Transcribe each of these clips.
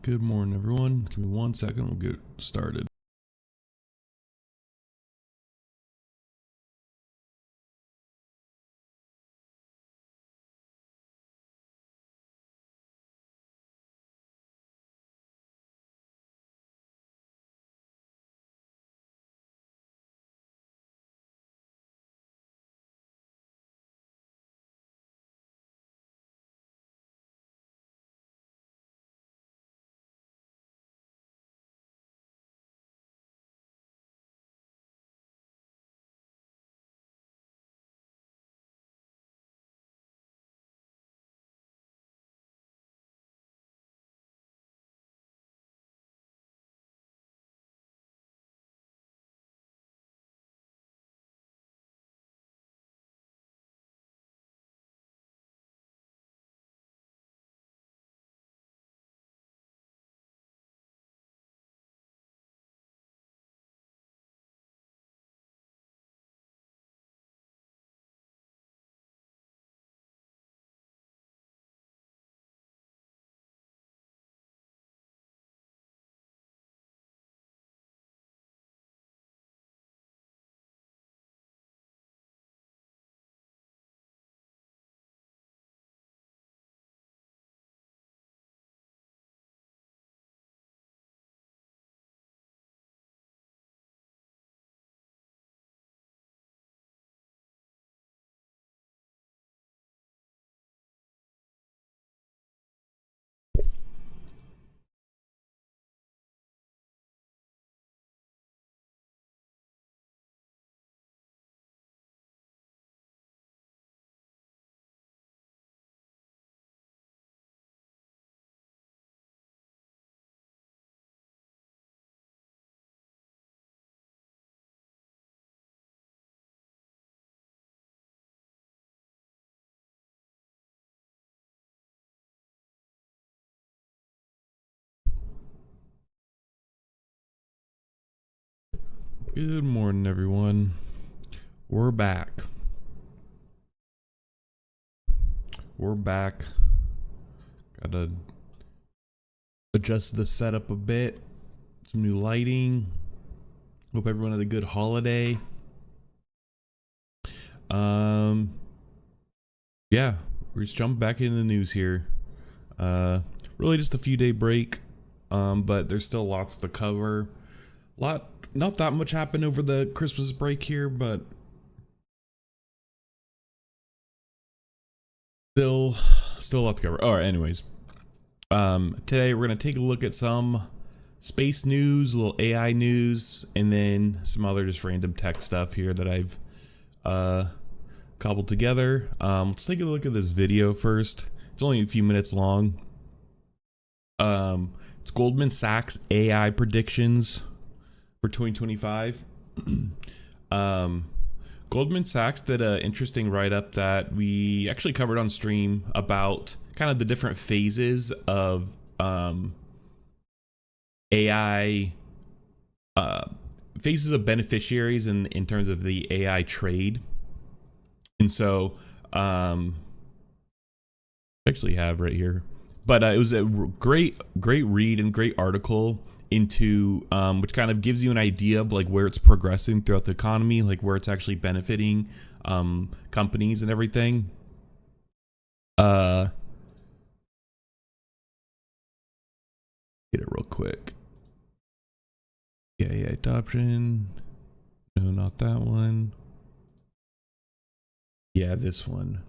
Good morning, everyone. Give me 1 second. We'll get started. Good morning, everyone. We're back. Gotta adjust the setup a bit. Some new lighting. Hope everyone had a good holiday. Yeah, we're just jumping back into the news here. Really just a few day break. But there's still lots to cover. Not that much happened over the Christmas break here, but still a lot to cover. All right, anyways. Today we're gonna take a look at some space news, a little AI news, and then some other just random tech stuff here that I've cobbled together. Let's take a look at this video first. It's only a few minutes long. It's Goldman Sachs AI predictions for 2025. Goldman Sachs did an interesting write-up that we actually covered on stream about kind of the different phases of AI, phases of beneficiaries in terms of the AI trade. And so I actually have right here, but it was a great read and great article into which kind of gives you an idea of like where it's progressing throughout the economy, like where it's actually benefiting companies and everything. Get it real quick. Yeah, adoption. No, not that one. Yeah, this one.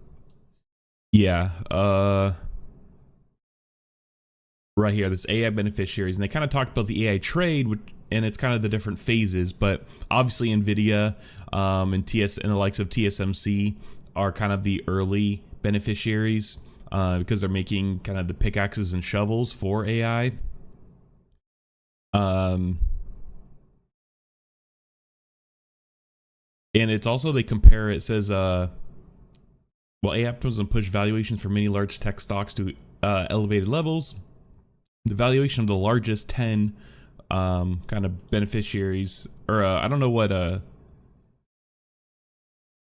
Yeah, right here, this AI beneficiaries, and they kind of talked about the AI trade, and it's kind of the different phases. But obviously, Nvidia and the likes of TSMC are kind of the early beneficiaries because they're making kind of the pickaxes and shovels for AI. And it's also, they compare, it says, well, AI optimism push valuations for many large tech stocks to elevated levels. The valuation of the largest 10 kind of beneficiaries, or I don't know what,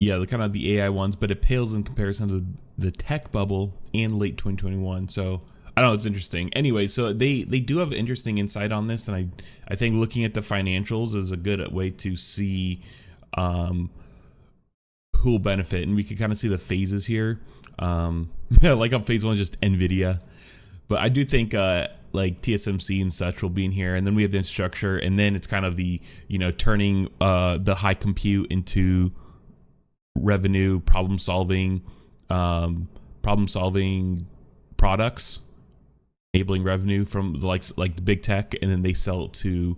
yeah, the kind of the AI ones, but it pales in comparison to the tech bubble and late 2021. So I don't know, it's interesting. Anyway, so they do have interesting insight on this, and I think looking at the financials is a good way to see who will benefit, and we can kind of see the phases here. Like on phase one is just Nvidia, but I do think like TSMC and such will be in here, and then we have the infrastructure, and then it's kind of the, you know, turning the high compute into revenue, problem solving products, enabling revenue from the likes like the big tech, and then they sell it to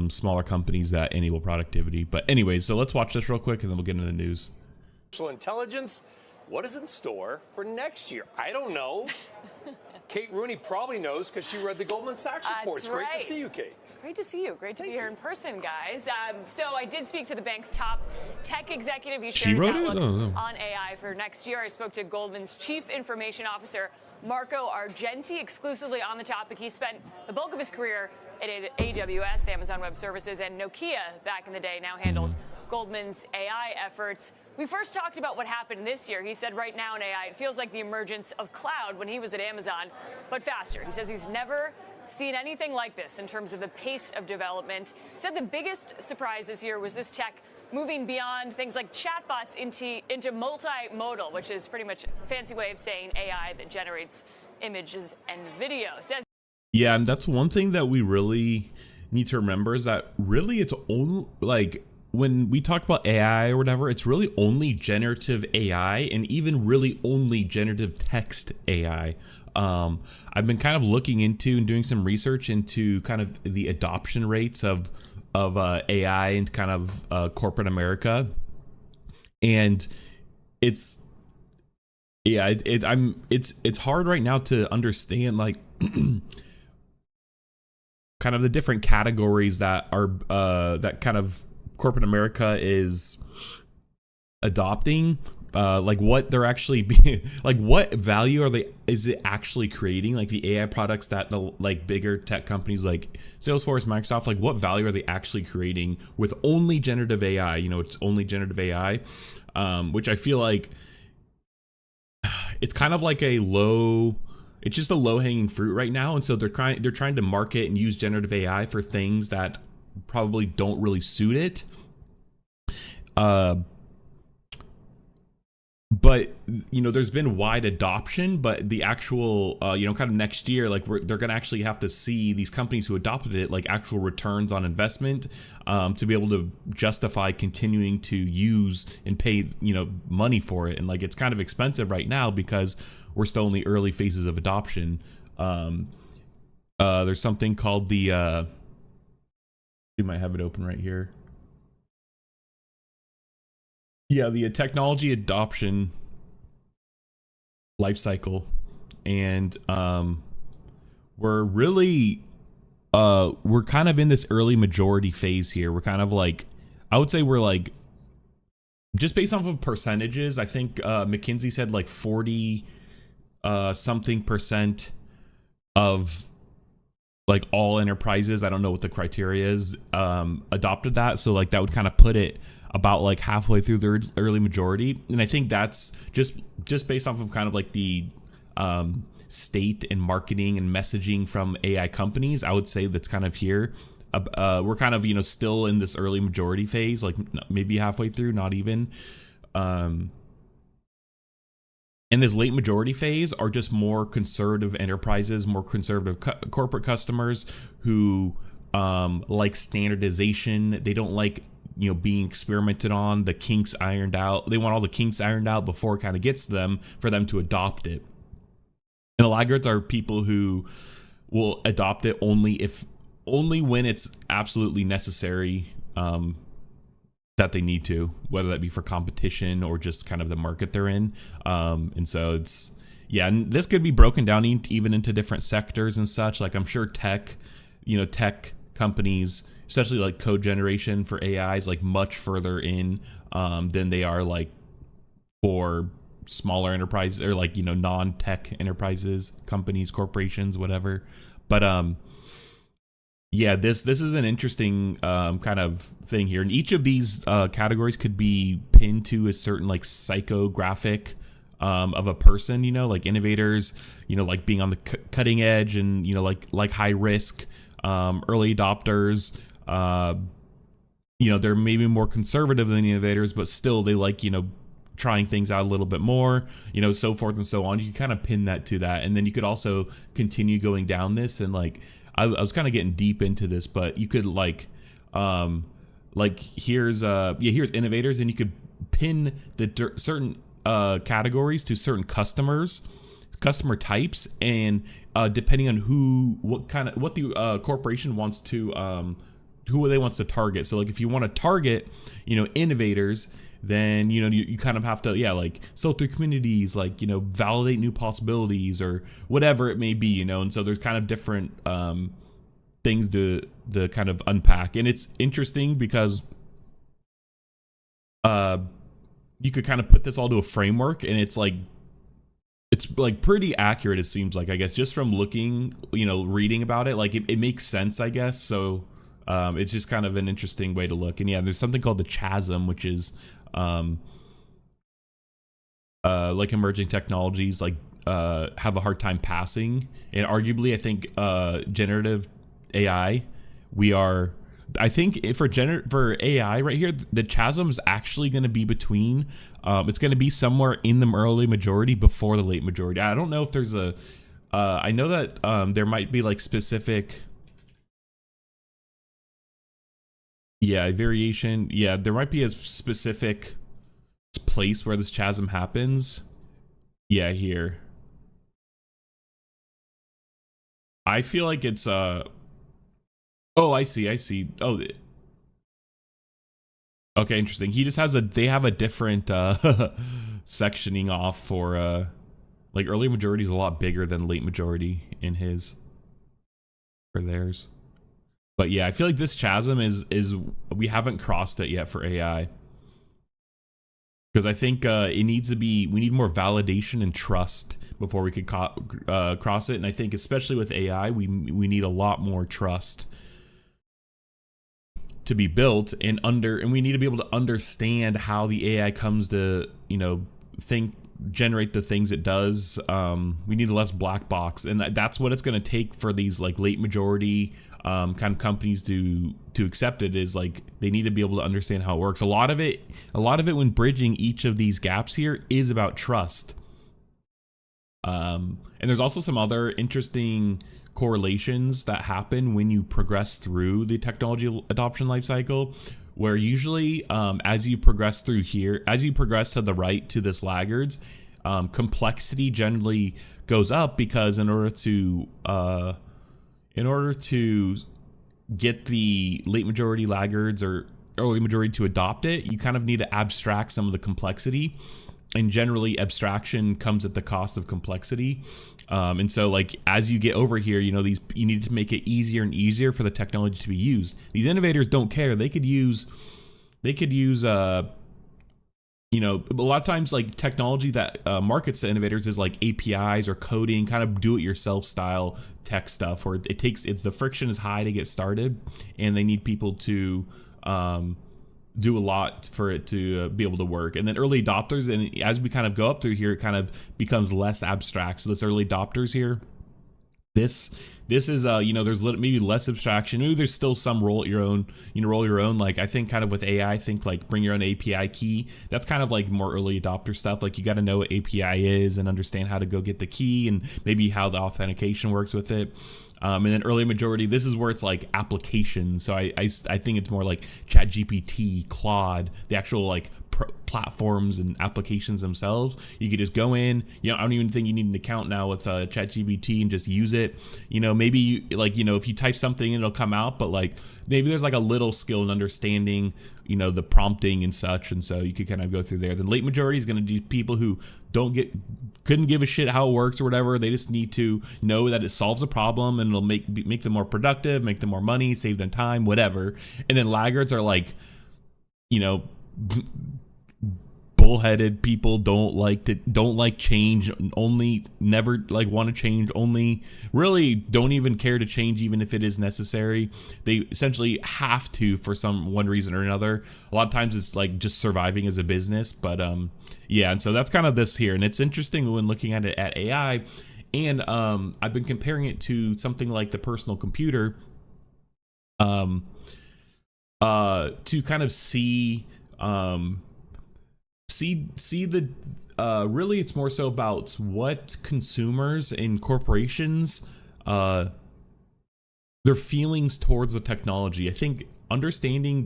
smaller companies that enable productivity. But anyways, so let's watch this real quick, and then we'll get into the news. Intelligence, what is in store for next year? I don't know. Kate Rooney probably knows because she read the Goldman Sachs report. It's great to see you, Kate. Great to see you. Great to be here in person, guys. So I did speak to the bank's top tech executive. He shared his outlook on AI for next year. I spoke to Goldman's chief information officer, Marco Argenti, exclusively on the topic. He spent the bulk of his career at AWS, Amazon Web Services, and Nokia back in the day, now handles Goldman's AI efforts. We first talked about what happened this year. He said right now in AI, it feels like the emergence of cloud when he was at Amazon, but faster. He says he's never seen anything like this in terms of the pace of development. He said the biggest surprise this year was this tech moving beyond things like chatbots into multimodal, which is pretty much a fancy way of saying AI that generates images and video. Says, yeah, and that's one thing that we really need to remember, is that really it's only like when we talk about AI or whatever, it's really only generative AI, and even really only generative text AI. I've been kind of looking into and doing some research into kind of the adoption rates of AI in kind of corporate America, and it's hard right now to understand like kind of the different categories that are that kind of corporate America is adopting, like what they're actually being, like what value is it actually creating, like the AI products that the like bigger tech companies like Salesforce, Microsoft, like what value are they actually creating with only generative AI? You know, it's only generative AI, which I feel like it's kind of like it's just a low hanging fruit right now, and so they're trying to market and use generative AI for things that probably don't really suit it. But you know, there's been wide adoption, but the actual you know, kind of next year, like they're gonna actually have to see these companies who adopted it, like actual returns on investment, to be able to justify continuing to use and pay, you know, money for it. And like it's kind of expensive right now because we're still in the early phases of adoption. There's something called the you might have it open right here. Yeah, the technology adoption life cycle, and we're really we're kind of in this early majority phase here. We're kind of like, I would say we're like, just based off of percentages, I think McKinsey said like 40 something percent of like all enterprises, I don't know what the criteria is, adopted that. So like that would kind of put it about like halfway through the early majority. And I think that's just based off of kind of like the state and marketing and messaging from AI companies. I would say that's kind of here. We're kind of, you know, still in this early majority phase, like maybe halfway through, not even. In this late majority phase are just more conservative enterprises, more conservative corporate customers who like standardization. They don't like, you know, being experimented on, the kinks ironed out. They want all the kinks ironed out before it kind of gets to them for them to adopt it. And the laggards are people who will adopt it only when it's absolutely necessary, that they need to, whether that be for competition or just kind of the market they're in. And so it's, yeah, and this could be broken down even into different sectors and such. Like I'm sure tech companies, especially like code generation for AI, is like much further in than they are like for smaller enterprises or like, you know, non-tech enterprises, companies, corporations, whatever. But yeah, this is an interesting kind of thing here, and each of these categories could be pinned to a certain like psychographic of a person, you know, like innovators, you know, like being on the cutting edge and, you know, like high risk, early adopters, you know, they're maybe more conservative than the innovators, but still they like, you know, trying things out a little bit more, you know, so forth and so on. You can kind of pin that to that. And then you could also continue going down this. And like, I was kind of getting deep into this, but you could like here's innovators, and you could pin the certain categories to certain customer types, and depending on what the corporation wants to who they wants to target. So like if you want to target, you know, innovators, then, you know, you kind of have to, like sell through communities, like, you know, validate new possibilities or whatever it may be, you know. And so there's kind of different things to kind of unpack. And it's interesting because you could kind of put this all to a framework, and it's like pretty accurate, it seems like, I guess, just from looking, you know, reading about it, like it makes sense, I guess. So it's just kind of an interesting way to look. And there's something called the chasm, which is like emerging technologies like have a hard time passing. And arguably, I think generative AI, I think for AI right here, the chasm is actually going to be between, it's going to be somewhere in the early majority before the late majority. I don't know if there's I know that there might be like specific, variation. There might be a specific place where this chasm happens. Here. I feel like it's oh, I see. Oh, okay, interesting. He just has they have a different sectioning off for like early majority is a lot bigger than late majority in his for theirs. But I feel like this chasm is we haven't crossed it yet for AI. Because I think it needs to be, we need more validation and trust before we could cross it. And I think especially with AI, we need a lot more trust to be built, and we need to be able to understand how the AI comes to, you know, generate the things it does. We need less black box, and that's what it's going to take for these like late majority kind of companies to accept it, is like they need to be able to understand how it works. A lot of it when bridging each of these gaps here is about trust. And there's also some other interesting correlations that happen when you progress through the technology adoption lifecycle, where usually as you progress through here, as you progress to the right to this laggards, complexity generally goes up, because in order to get the late majority laggards or early majority to adopt it, you kind of need to abstract some of the complexity, and generally abstraction comes at the cost of complexity. And so like as you get over here, you know, you need to make it easier and easier for the technology to be used. These innovators don't care. They could use you know, a lot of times like technology that markets to innovators is like APIs or coding, kind of do-it-yourself style tech stuff, where the friction is high to get started, and they need people to do a lot for it to be able to work. And then early adopters, and as we kind of go up through here, it kind of becomes less abstract. So this early adopters here, this is you know, there's maybe less abstraction. Maybe there's still some roll your own. Like I think kind of with AI, I think like bring your own API key. That's kind of like more early adopter stuff. Like you got to know what API is and understand how to go get the key, and maybe how the authentication works with it. And then early majority, this is where it's like applications. So I think it's more like ChatGPT, Claude, the actual like platforms and applications themselves. You could just go in, you know, I don't even think you need an account now with ChatGPT, and just use it. You know, maybe like, you know, if you type something it'll come out, but like maybe there's like a little skill in understanding, you know, the prompting and such, and so you could kind of go through there. The late majority is going to be people who couldn't give a shit how it works or whatever. They just need to know that it solves a problem, and it'll make them more productive, make them more money, save them time, whatever. And then laggards are like, you know, bullheaded people, don't like change, only never like want to change, only really don't even care to change even if it is necessary. They essentially have to for one reason or another. A lot of times it's like just surviving as a business, but yeah, and so that's kind of this here. And it's interesting when looking at it at AI, and I've been comparing it to something like the personal computer, to kind of see the really it's more so about what consumers and corporations their feelings towards the technology. I think understanding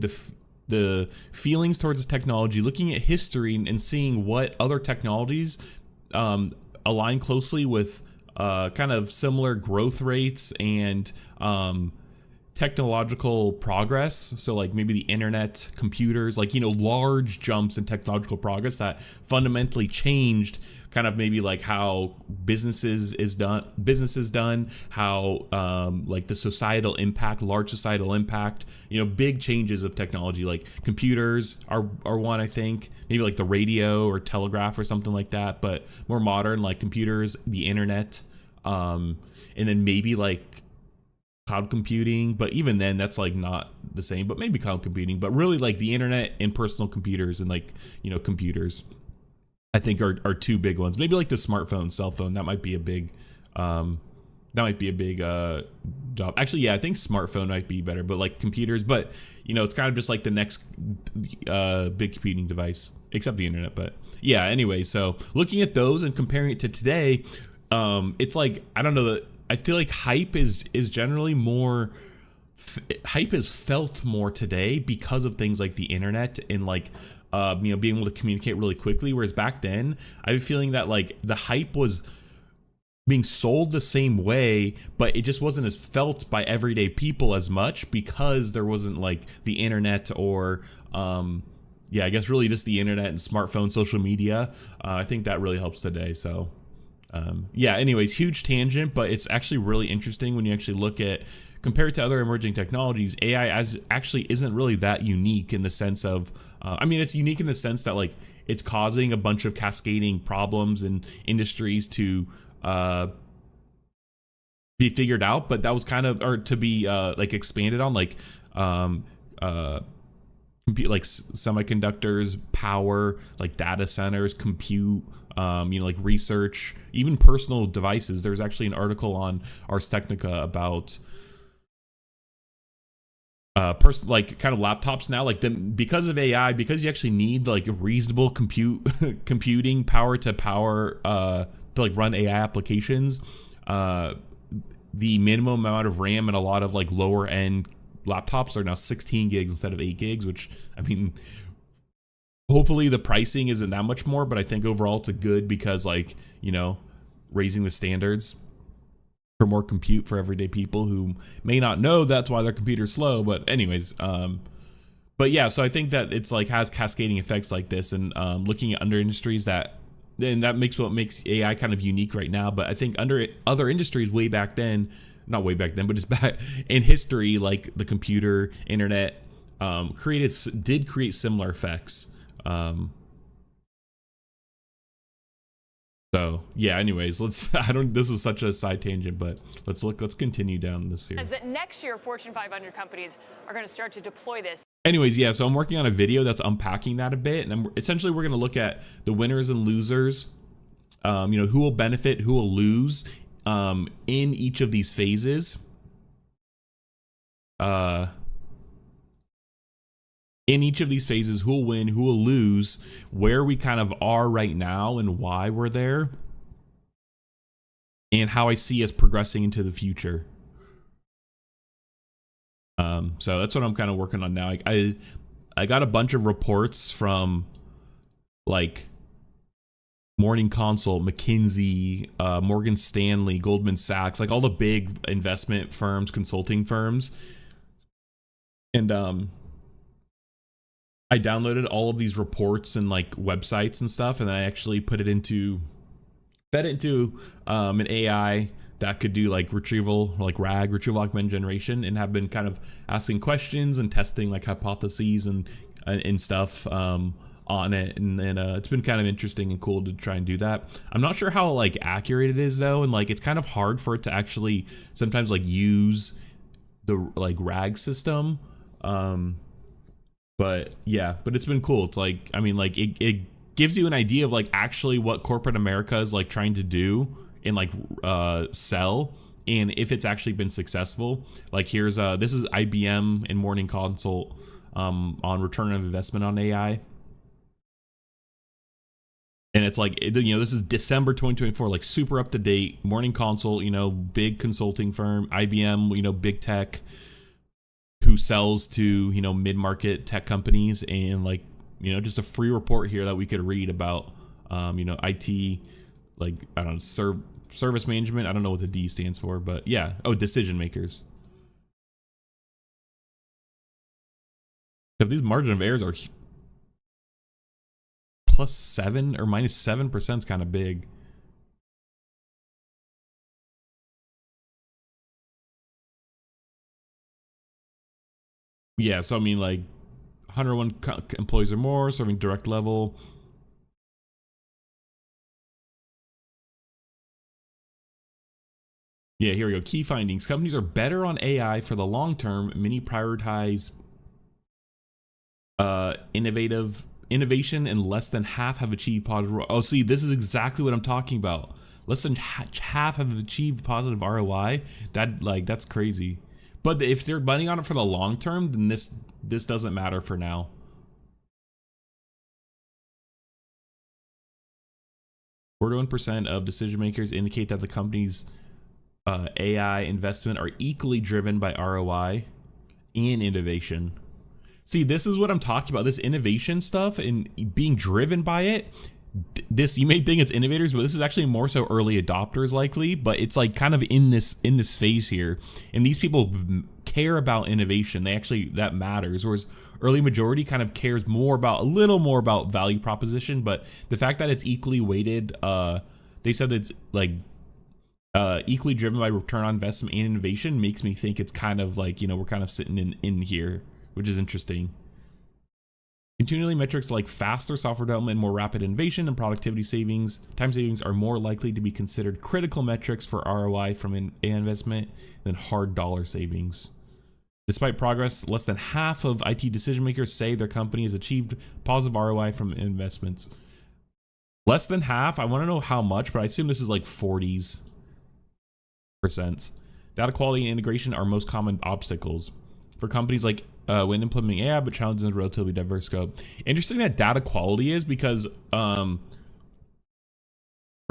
the feelings towards the technology, looking at history and seeing what other technologies align closely with kind of similar growth rates and technological progress. So like maybe the internet, computers, like, you know, large jumps in technological progress that fundamentally changed kind of maybe like how business is done, how like the societal impact, large societal impact, you know, big changes of technology. Like computers are one, I think, maybe like the radio or telegraph or something like that, but more modern, like computers, the internet, and then maybe like cloud computing, but even then that's like not the same, but maybe cloud computing. But really like the internet and personal computers and like, you know, computers I think are two big ones. Maybe like the smartphone, cell phone, that might be a big job. Actually, yeah, I think smartphone might be better, but like computers, but you know, it's kind of just like the next big computing device, except the internet. But yeah, anyway, so looking at those and comparing it to today, it's like, I don't know, I feel like hype is generally more, hype is felt more today because of things like the internet and like, you know, being able to communicate really quickly. Whereas back then, I have a feeling that like the hype was being sold the same way, but it just wasn't as felt by everyday people as much because there wasn't like the internet or, yeah, I guess really just the internet and smartphone, social media. I think that really helps today. So, yeah, anyways, huge tangent, but it's actually really interesting when you actually look at, compared to other emerging technologies, AI actually isn't really that unique in the sense of, I mean, it's unique in the sense that like it's causing a bunch of cascading problems in industries to be figured out, but that was kind of, or to be like expanded on, like like semiconductors, power, like data centers, compute, you know, like research, even personal devices. There's actually an article on Ars Technica about like kind of laptops now, like because of AI, because you actually need like a reasonable computing power to like run AI applications. The minimum amount of RAM in a lot of like lower end laptops are now 16 gigs instead of 8 gigs, which, I mean, hopefully the pricing isn't that much more, but I think overall it's a good, because like, you know, raising the standards for more compute for everyday people who may not know that's why their computer's slow. But anyways, but yeah, so I think that it's like has cascading effects like this, and looking at under industries that, and that makes what makes AI kind of unique right now. But I think under other industries way back then, not way back then, but it's back in history, like the computer, internet, did create similar effects. So yeah, anyways, this is such a side tangent, but let's continue down this here. As that next year, Fortune 500 companies are going to start to deploy this. Anyways, yeah, so I'm working on a video that's unpacking that a bit, and essentially we're going to look at the winners and losers, you know, who will benefit, who will lose, in each of these phases. In each of these phases, who will win, who will lose, where we kind of are right now and why we're there, and how I see us progressing into the future. So that's what I'm kind of working on now. I got a bunch of reports from like Morning Consult, McKinsey, Morgan Stanley, Goldman Sachs, like all the big investment firms, consulting firms. And I downloaded all of these reports and like websites and stuff, and then I actually fed it into an AI that could do like retrieval, like RAG, retrieval augmented generation, and have been kind of asking questions and testing like hypotheses and stuff on on it, and it's been kind of interesting and cool to try and do that. I'm not sure how like accurate it is though, and like it's kind of hard for it to actually sometimes like use the like RAG system. But yeah, but it's been cool. It's like, I mean, like it gives you an idea of like actually what corporate America is like trying to do and like sell, and if it's actually been successful. Like here's this is IBM and Morning Consult on return on investment on AI. And it's like, you know, this is December 2024, like super up to date. Morning Consult, you know, big consulting firm. IBM, you know, big tech who sells to, you know, mid-market tech companies. And like, you know, just a free report here that we could read about, you know, IT, like, I don't know, service management. I don't know what the D stands for, but yeah. Oh, decision makers. If these margin of errors are +7 or -7% is kind of big. Yeah, so I mean, like 101 employees or more serving direct level. Yeah, here we go. Key findings. Companies are better on AI for the long term. Many prioritize innovation, and less than half have achieved positive. Oh, see, this is exactly what I'm talking about. Less than half have achieved positive ROI. That's crazy. But if they're betting on it for the long term, then this doesn't matter for now. %, of decision makers indicate that the company's AI investment are equally driven by ROI and innovation. See, this is what I'm talking about. This innovation stuff and being driven by it. This, you may think it's innovators, but this is actually more so early adopters likely, but it's like kind of in this phase here. And these people care about innovation. That matters. Whereas early majority kind of cares a little more about value proposition, but the fact that it's equally weighted, they said that it's like equally driven by return on investment and innovation makes me think it's kind of like, you know, we're kind of sitting in here, which is interesting. Continually metrics like faster software development, more rapid innovation, and productivity time savings are more likely to be considered critical metrics for ROI from an AI investment than hard dollar savings. Despite progress, less than half of IT decision makers say their company has achieved positive ROI from investments. Less than half? I want to know how much, but I assume this is like 40s%. Data quality and integration are most common obstacles for companies like when implementing AI, but challenges in a relatively diverse scope. Interesting that data quality is, because from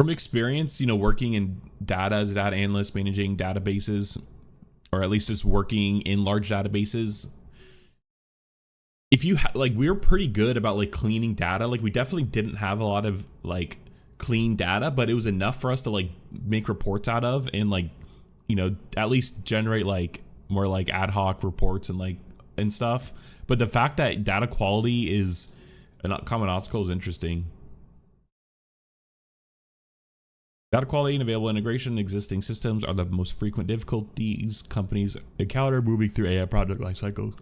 experience, you know, working in data as a data analyst, managing databases, or at least just working in large databases, if you like, we're pretty good about like cleaning data. Like we definitely didn't have a lot of like clean data, but it was enough for us to like make reports out of, and like, you know, at least generate like more like ad hoc reports and stuff. But the fact that data quality is a common obstacle is interesting. Data quality and available integration in existing systems are the most frequent difficulties companies encounter moving through AI project life cycles.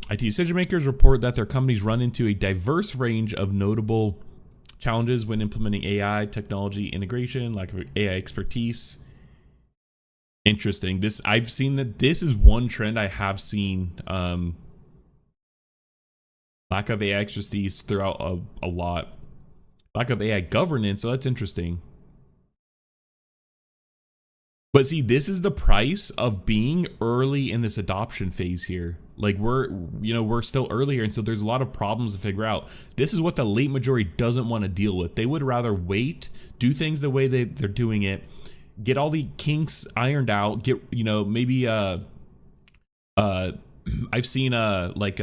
IT decision makers report that their companies run into a diverse range of notable challenges when implementing AI technology integration, lack of AI expertise. Interesting. I've seen that this is one trend I have seen. Lack of AI expertise throughout a lot. Lack of AI governance, so that's interesting. But see, this is the price of being early in this adoption phase here. Like we're still early here, and so there's a lot of problems to figure out. This is what the late majority doesn't want to deal with. They would rather wait, do things the way they're doing it, get all the kinks ironed out, get, you know, maybe I've seen like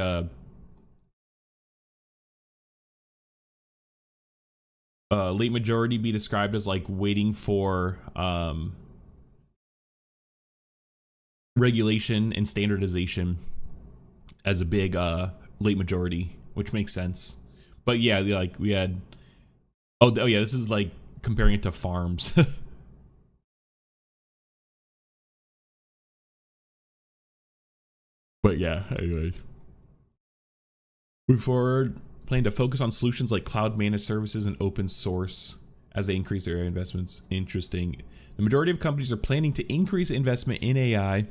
late majority be described as like waiting for regulation and standardization as a big late majority, which makes sense. But yeah, like we had oh yeah, this is like comparing it to farms. But yeah, anyway. Move forward. plan to focus on solutions like cloud managed services and open source as they increase their investments. Interesting. The majority of companies are planning to increase investment in AI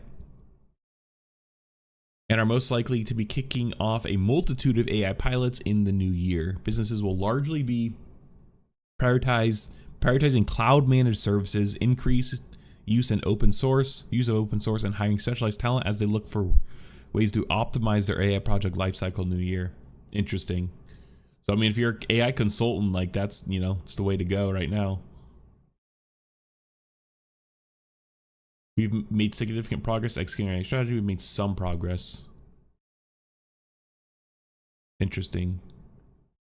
and are most likely to be kicking off a multitude of AI pilots in the new year. Businesses will largely be prioritizing cloud managed services, increase use of open source, and hiring specialized talent as they look for ways to optimize their AI project lifecycle new year. Interesting. So I mean, if you're an AI consultant, like that's, you know, it's the way to go right now. We've made significant progress executing our strategy. We've made some progress. Interesting.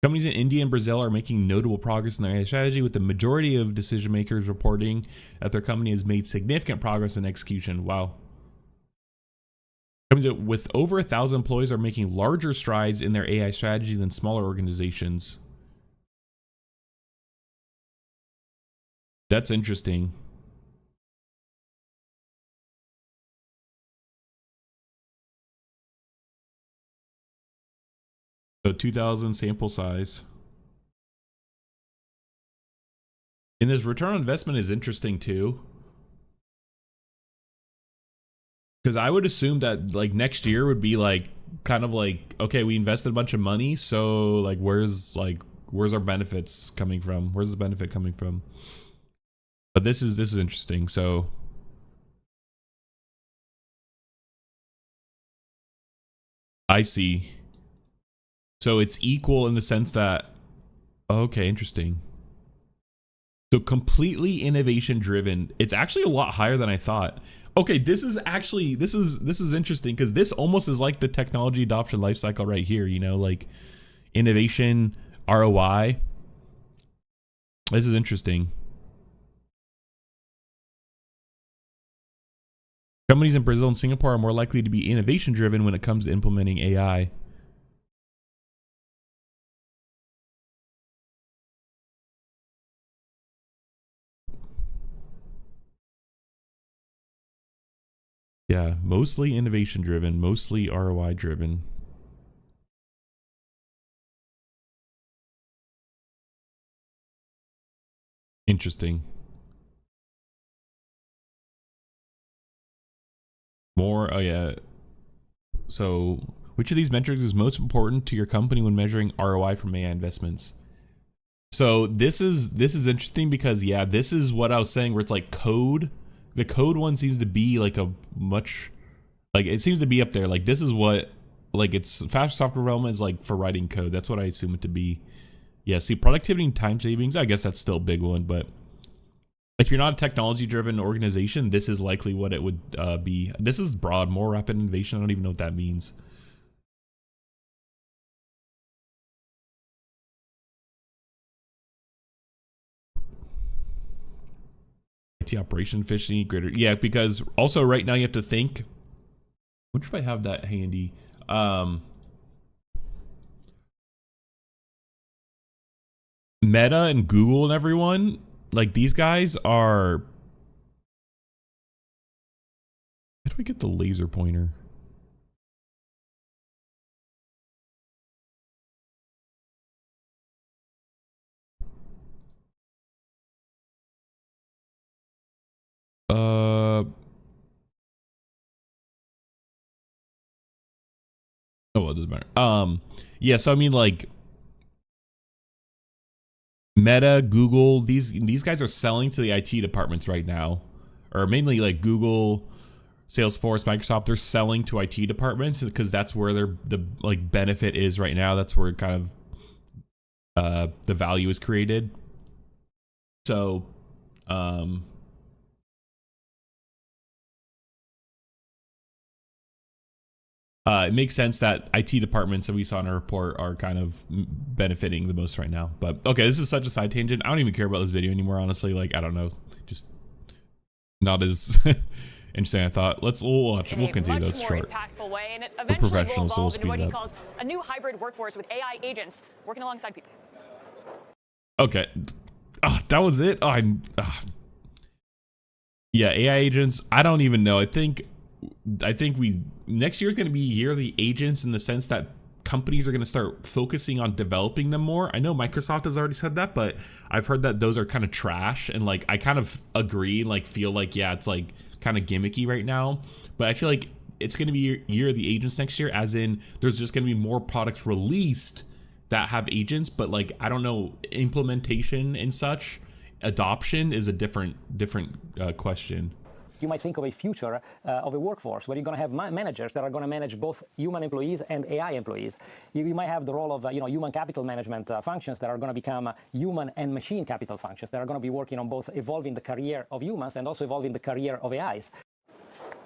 Companies in India and Brazil are making notable progress in their AI strategy, with the majority of decision makers reporting that their company has made significant progress in execution. Wow. Companies with over 1,000 employees are making larger strides in their AI strategy than smaller organizations. That's interesting. So 2,000 sample size. And this return on investment is interesting too. Because I would assume that like next year would be like kind of like, okay, we invested a bunch of money, so like where's our benefits coming from? Where's the benefit coming from? But this is interesting. So I see. So it's equal in the sense that, okay, interesting. So completely innovation driven. It's actually a lot higher than I thought. Okay, this is interesting because this almost is like the technology adoption lifecycle right here, you know, like innovation, ROI. This is interesting. Companies in Brazil and Singapore are more likely to be innovation driven when it comes to implementing AI. Yeah, mostly innovation driven, mostly ROI driven. Interesting. More, oh yeah. So, which of these metrics is most important to your company when measuring ROI from AI investments? So this is interesting because yeah, this is what I was saying where it's like code. The code one seems to be like a much, like it seems to be up there. Like this is what, like it's fast software development is like for writing code. That's what I assume it to be. Yeah, see, productivity and time savings, I guess that's still a big one, but if you're not a technology driven organization, this is likely what it would be. This is broad, more rapid innovation. I don't even know what that means. IT operation efficiency, greater. Yeah, because also right now you have to think. I wonder if I have that handy. Meta and Google and everyone, like these guys are. How do we get the laser pointer? Oh, well, it doesn't matter. Yeah, so I mean, like, Meta, Google, these guys are selling to the IT departments right now, or mainly like Google, Salesforce, Microsoft. They're selling to IT departments because that's where the like benefit is right now. That's where kind of the value is created. So, it makes sense that IT departments that we saw in our report are kind of benefiting the most right now. But okay, this is such a side tangent. I don't even care about this video anymore, honestly. Like, I don't know, just not as interesting as I thought. We'll watch it. We'll continue. That's short. Way, and it eventually We're professionals, so we'll speed what it he up. calls a new hybrid workforce with AI agents working alongside people. Okay, that was it. Yeah, AI agents. I don't even know. I think we next year is going to be a year of the agents in the sense that companies are going to start focusing on developing them more. I know Microsoft has already said that, but I've heard that those are kind of trash, and like I kind of agree, like feel like yeah, it's like kind of gimmicky right now, but I feel like it's going to be year of the agents next year, as in there's just going to be more products released that have agents, but like I don't know, implementation and such, adoption is a different question. You might think of a future of a workforce where you're going to have managers that are going to manage both human employees and AI employees. You might have the role of human capital management functions that are going to become human and machine capital functions that are going to be working on both evolving the career of humans and also evolving the career of AIs.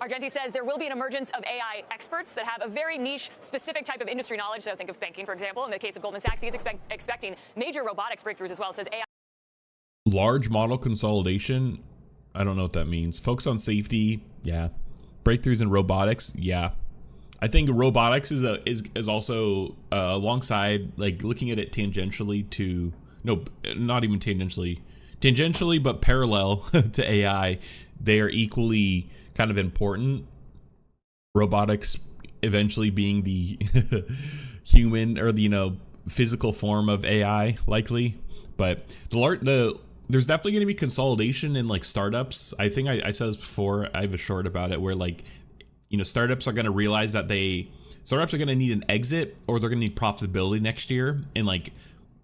Argenti says there will be an emergence of AI experts that have a very niche, specific type of industry knowledge. So think of banking, for example. In the case of Goldman Sachs, he's expecting major robotics breakthroughs as well. Says AI. Large model consolidation. I don't know what that means. Focus on safety, yeah. Breakthroughs in robotics, yeah. I think robotics is also alongside, like looking at it tangentially to, no, not even tangentially, but parallel to AI. They are equally kind of important. Robotics eventually being the human or the physical form of AI, likely. But there's definitely going to be consolidation in like startups. I think I said this before. I have a short about it where like, startups are going to realize that startups are going to need an exit, or they're going to need profitability next year. And like,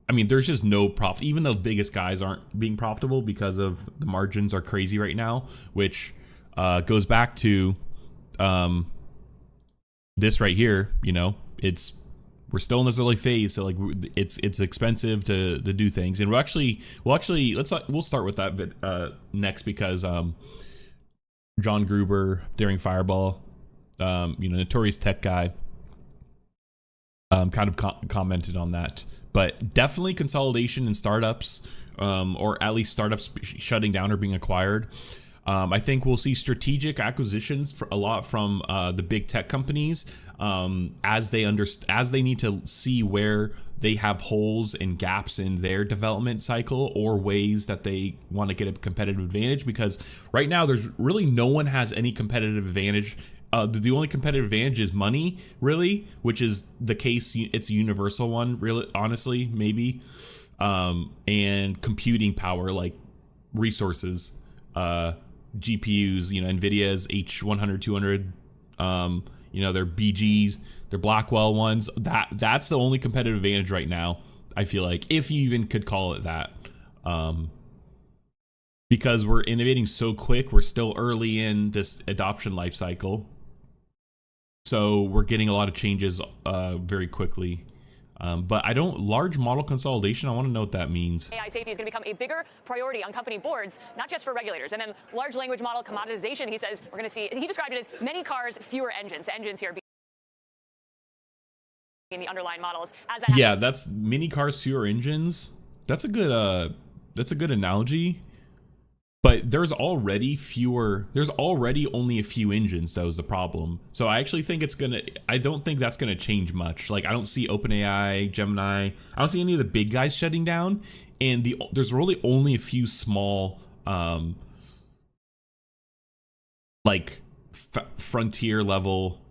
I mean, there's just no profit. Even the biggest guys aren't being profitable because of the margins are crazy right now, which goes back to this right here. We're still in this early phase, so like it's expensive to do things, and we'll start with that bit next, because John Gruber during Fireball, notorious tech guy, kind of commented on that. But definitely consolidation in startups, or at least startups shutting down or being acquired. I think we'll see strategic acquisitions for a lot from the big tech companies, as they need to see where they have holes and gaps in their development cycle, or ways that they want to get a competitive advantage. Because right now there's really no one has any competitive advantage. The only competitive advantage is money, really, which is the case. It's a universal one, really, honestly, maybe, and computing power, like resources. GPUs, NVIDIA's H100, 200, their BG, their Blackwell ones. That's the only competitive advantage right now, I feel like, if you even could call it that. Because we're innovating so quick, we're still early in this adoption life cycle. So we're getting a lot of changes very quickly. But large model consolidation, I want to know what that means. AI safety is going to become a bigger priority on company boards, not just for regulators. And then large language model commoditization, he says we're going to see, he described it as many cars, fewer engines. The engines here being the underlying models. Yeah, that's many cars, fewer engines. That's a good analogy. But there's already only a few engines. That was the problem. So I actually think I don't think that's gonna change much. Like, I don't see OpenAI, Gemini, I don't see any of the big guys shutting down, and there's really only a few small frontier level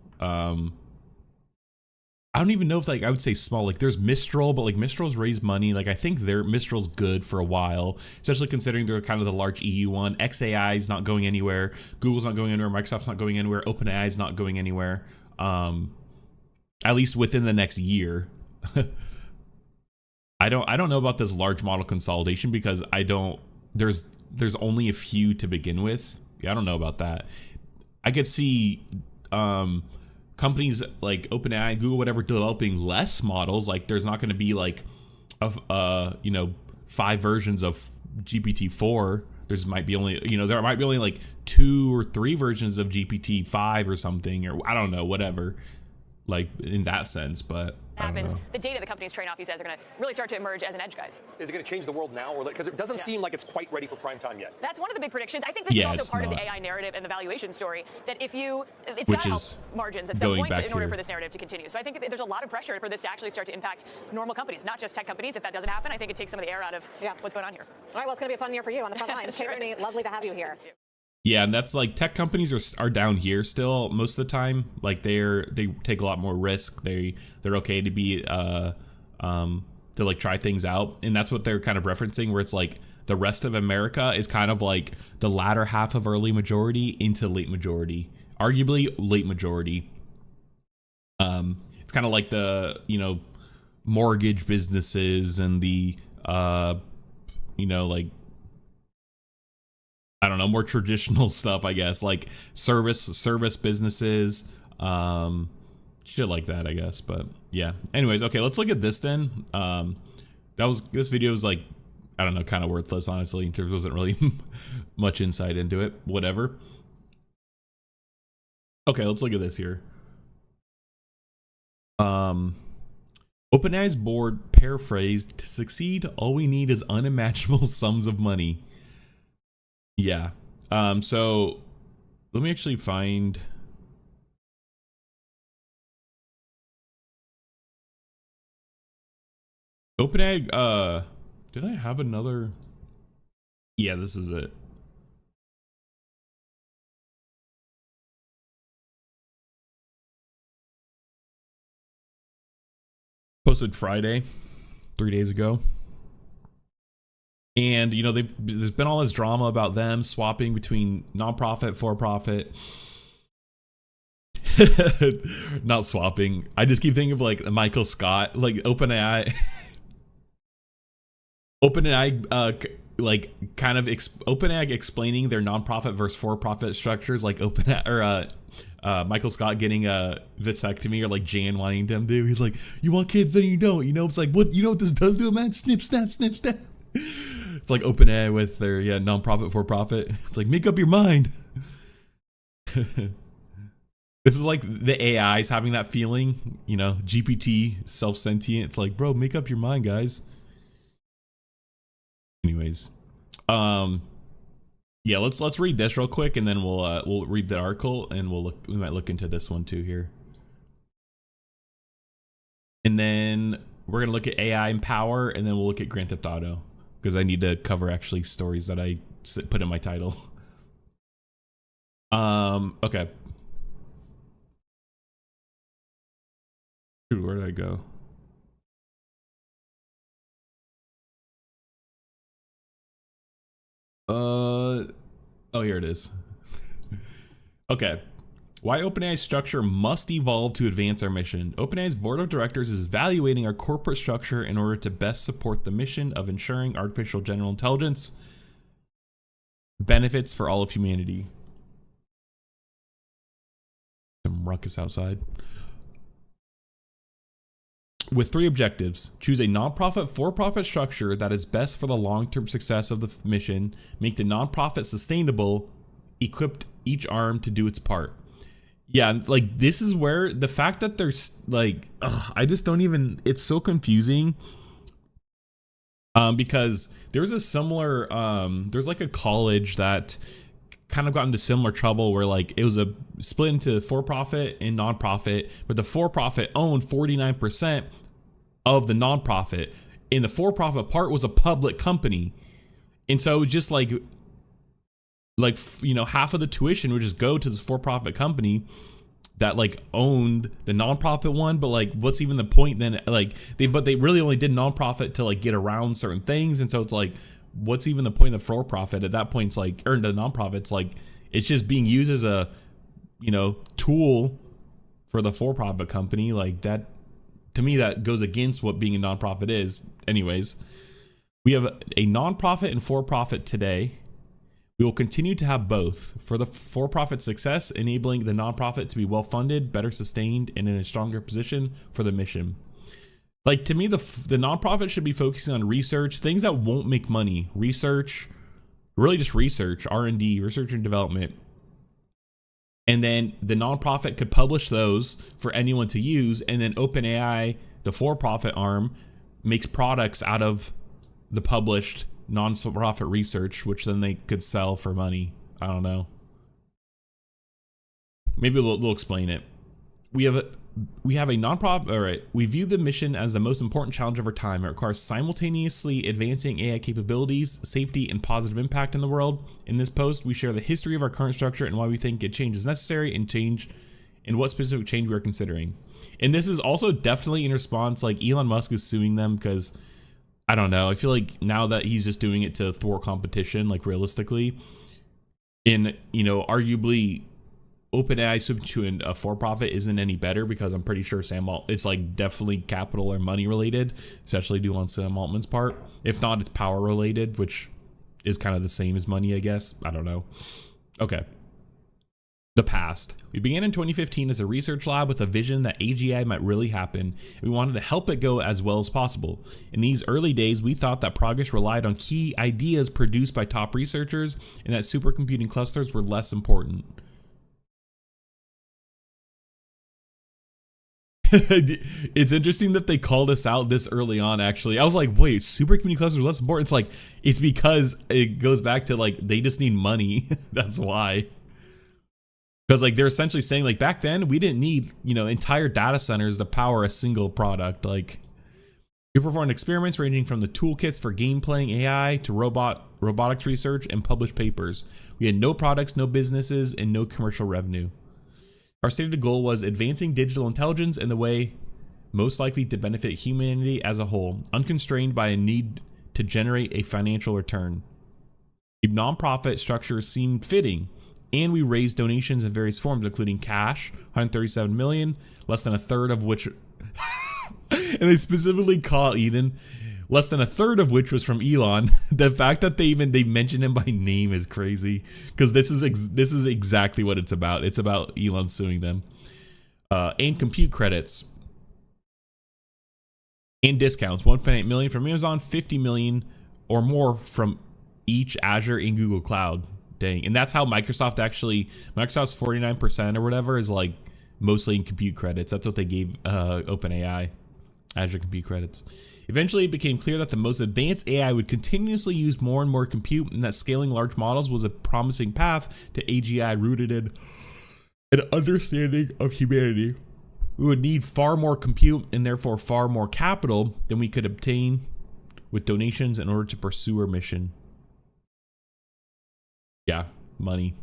I don't even know if I would say small. Like, there's Mistral, but like Mistral's raised money. Like, I think Mistral's good for a while, especially considering they're kind of the large EU one. XAI is not going anywhere. Google's not going anywhere. Microsoft's not going anywhere. OpenAI is not going anywhere. At least within the next year. I don't know about this large model consolidation, because there's only a few to begin with. Yeah, I don't know about that. I could see companies like OpenAI, Google, whatever, developing less models. Like, there's not going to be like 5 versions of GPT-4. There might be only like 2 or 3 versions of GPT-5 or something, or I don't know, whatever, like in that sense. But happens, the data the companies train off, he says, are going to really start to emerge as an edge, guys. Is it going to change the world now? Or because it doesn't seem like it's quite ready for prime time yet. That's one of the big predictions. I think this is also part of the AI narrative and the valuation story, that it's going to help margins at some point in order for this narrative to continue. So I think there's a lot of pressure for this to actually start to impact normal companies, not just tech companies. If that doesn't happen, I think it takes some of the air out of what's going on here. All right, well, it's going to be a fun year for you on the front lines. Kate Rooney, lovely to have you here. Yeah, and that's like tech companies are down here still most of the time. Like they take a lot more risk. They're okay to be to like try things out, and that's what they're kind of referencing, where it's like the rest of America is kind of like the latter half of early majority into late majority, arguably late majority. It's kind of like the, you know, mortgage businesses and the you know, like, I don't know, more traditional stuff, I guess, like service businesses, shit like that, I guess. But yeah, anyways, okay, let's look at this then. This video was like, I don't know, kind of worthless, honestly. There wasn't really much insight into it. Whatever. Okay, let's look at this here. OpenAI's board paraphrased, "To succeed, all we need is unimaginable sums of money." Yeah. So let me actually find OpenAI. Did I have another? Yeah, this is it. Posted Friday, 3 days ago. And, you know, there's been all this drama about them swapping between nonprofit, for-profit. Not swapping. I just keep thinking of like Michael Scott, like OpenAI. OpenAI, like kind of OpenAI explaining their nonprofit versus for-profit structures, like OpenAI or Michael Scott getting a vasectomy, or like Jan wanting them to. He's like, "You want kids, then you don't." You know, it's like, what, you know what this does to a man? Snip, snap, snip, snap. It's like OpenAI with their nonprofit for profit. It's like, make up your mind. This is like the AIs having that feeling, you know, GPT, self-sentient. It's like, bro, make up your mind, guys. Anyways, yeah, let's read this real quick, and then we'll read the article, and we might look into this one too here. And then we're gonna look at AI and power, and then we'll look at Grand Theft Auto, because I need to cover actually stories that I put in my title. Okay. Dude, where did I go? Oh, here it is. Okay. Why OpenAI's structure must evolve to advance our mission. OpenAI's board of directors is evaluating our corporate structure in order to best support the mission of ensuring artificial general intelligence benefits for all of humanity. Some ruckus outside. With 3 objectives: choose a nonprofit for-profit structure that is best for the long-term success of the mission, make the nonprofit sustainable, equip each arm to do its part. Yeah, like this is where the fact that there's like, I just don't even, it's so confusing. Because there's a similar, there's like a college that kind of got into similar trouble where like it was a split into for-profit and nonprofit, but the for-profit owned 49% of the nonprofit, and the for-profit part was a public company. And so it was just like, you know, half of the tuition would just go to this for-profit company that like owned the nonprofit one. But like, what's even the point then? Like they really only did nonprofit to like get around certain things. And so it's like, what's even the point of for-profit at that point? It's like, or the nonprofit's like, it's just being used as a, you know, tool for the for-profit company. Like that, to me, that goes against what being a nonprofit is. Anyways, we have a nonprofit and for-profit today. We will continue to have both for the for-profit success, enabling the nonprofit to be well-funded, better sustained, and in a stronger position for the mission. Like, to me, the nonprofit should be focusing on research, things that won't make money. Research, really just research, R&D, research and development. And then the nonprofit could publish those for anyone to use, and then OpenAI, the for-profit arm, makes products out of the published non-profit research, which then they could sell for money. I don't know. Maybe they'll explain it. We have we have a nonprofit. All right, we view the mission as the most important challenge of our time. It requires simultaneously advancing AI capabilities, safety, and positive impact in the world. In this post, we share the history of our current structure and why we think a change is necessary, and what specific change we are considering. And this is also definitely in response, like Elon Musk is suing them because, I don't know, I feel like now that he's just doing it to thwart competition, like realistically, in, you know, arguably OpenAI switching to a for-profit isn't any better, because I'm pretty sure it's like definitely capital or money related, especially due on Sam Altman's part. If not, it's power related, which is kind of the same as money, I guess. I don't know. Okay. The past. We began in 2015 as a research lab with a vision that AGI might really happen, and we wanted to help it go as well as possible. In these early days, we thought that progress relied on key ideas produced by top researchers, and that supercomputing clusters were less important. It's interesting that they called us out this early on, actually. I was like, wait, supercomputing clusters are less important? It's like, it's because it goes back to, like, they just need money. That's why. Because, like, they're essentially saying, like, back then, we didn't need, you know, entire data centers to power a single product. Like, we performed experiments ranging from the toolkits for game playing AI to robotics research and published papers. We had no products, no businesses, and no commercial revenue. Our stated goal was advancing digital intelligence in the way most likely to benefit humanity as a whole, unconstrained by a need to generate a financial return. The nonprofit structure seemed fitting, and we raised donations in various forms, including cash, $137 million, less than a third of which, and they specifically call Eden, less than a third of which was from Elon. The fact that they mentioned him by name is crazy, because this is exactly what it's about. It's about Elon suing them. And compute credits and discounts. 1.8 million from Amazon, 50 million or more from each Azure and Google Cloud. Dang. And that's how Microsoft's 49% or whatever is like mostly in compute credits. That's what they gave OpenAI, Azure compute credits. Eventually, it became clear that the most advanced AI would continuously use more and more compute, and that scaling large models was a promising path to AGI rooted in an understanding of humanity. We would need far more compute and therefore far more capital than we could obtain with donations in order to pursue our mission. Yeah, money.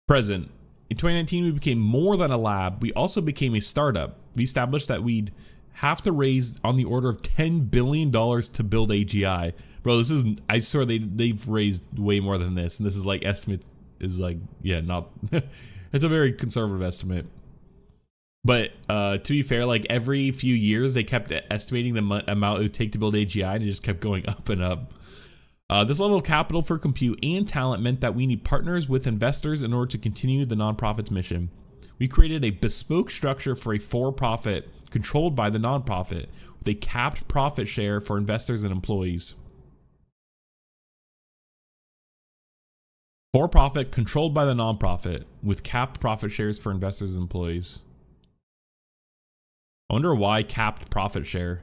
Present. In 2019, we became more than a lab. We also became a startup. We established that we'd have to raise on the order of $10 billion to build AGI. Bro, this is, I swear they've raised way more than this. And this is like, estimate is like, yeah, not, it's a very conservative estimate. But to be fair, like every few years, they kept estimating the amount it would take to build AGI, and it just kept going up and up. This level of capital for compute and talent meant that we need partners with investors in order to continue the nonprofit's mission. We created a bespoke structure for a for-profit controlled by the nonprofit with a capped profit share for investors and employees. For-profit controlled by the nonprofit with capped profit shares for investors and employees. I wonder why capped profit share.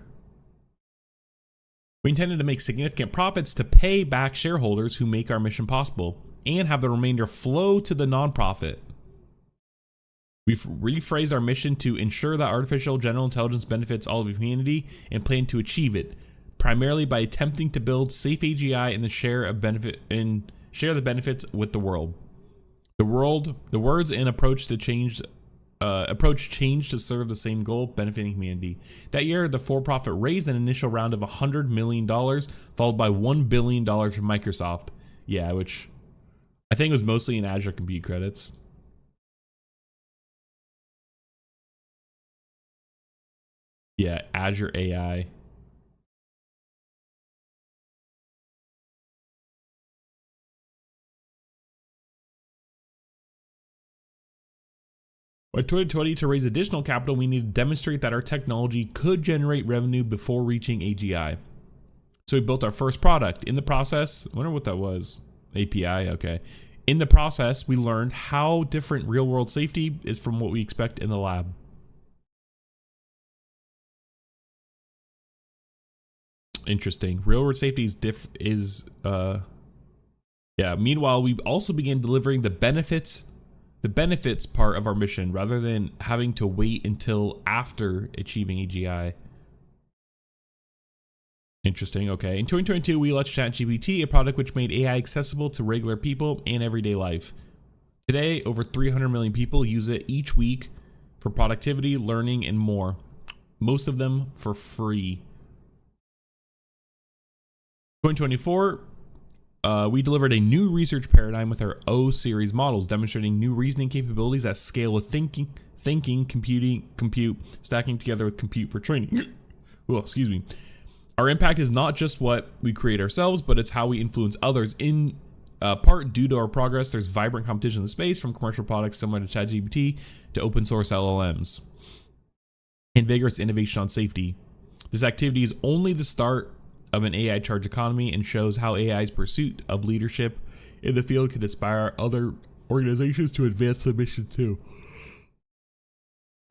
We intended to make significant profits to pay back shareholders who make our mission possible and have the remainder flow to the nonprofit. We've rephrased our mission to ensure that artificial general intelligence benefits all of humanity and plan to achieve it, primarily by attempting to build safe AGI and share the benefits with the world. The words and approach changed to serve the same goal, benefiting humanity. That year, the for-profit raised an initial round of $100 million, followed by $1 billion from Microsoft. Yeah, which I think was mostly in Azure compute credits. Yeah, Azure AI. By 2020, to raise additional capital, we need to demonstrate that our technology could generate revenue before reaching AGI. So we built our first product. In the process, I wonder what that was. API, okay. In the process, we learned how different real-world safety is from what we expect in the lab. Interesting. Real-world safety is yeah. Meanwhile, we also began delivering the benefits the benefits part of our mission rather than having to wait until after achieving AGI. Interesting. Okay. In 2022, we launched ChatGPT, a product which made AI accessible to regular people and everyday life. Today, over 300 million people use it each week for productivity, learning, and more. Most of them for free. 2024, we delivered a new research paradigm with our O series models, demonstrating new reasoning capabilities at scale with thinking, compute, stacking together with compute for training. Oh, excuse me. Our impact is not just what we create ourselves, but it's how we influence others. In part due to our progress, there's vibrant competition in the space, from commercial products similar to ChatGPT to open source LLMs, and vigorous innovation on safety. This activity is only the start of an AI charged economy and shows how AI's pursuit of leadership in the field can inspire other organizations to advance the mission too.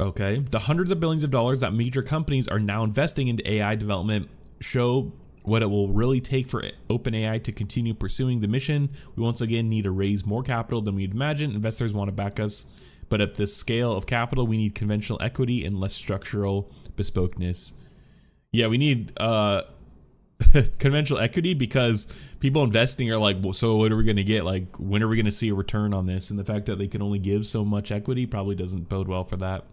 Okay, the hundreds of billions of dollars that major companies are now investing into AI development show what it will really take for OpenAI to continue pursuing the mission. We once again need to raise more capital than we'd imagined. Investors want to back us, but at this scale of capital, we need conventional equity and less structural bespokeness. Yeah, we need conventional equity because people investing are like, well, so what are we going to get? Like, when are we going to see a return on this? And the fact that they can only give so much equity probably doesn't bode well for that.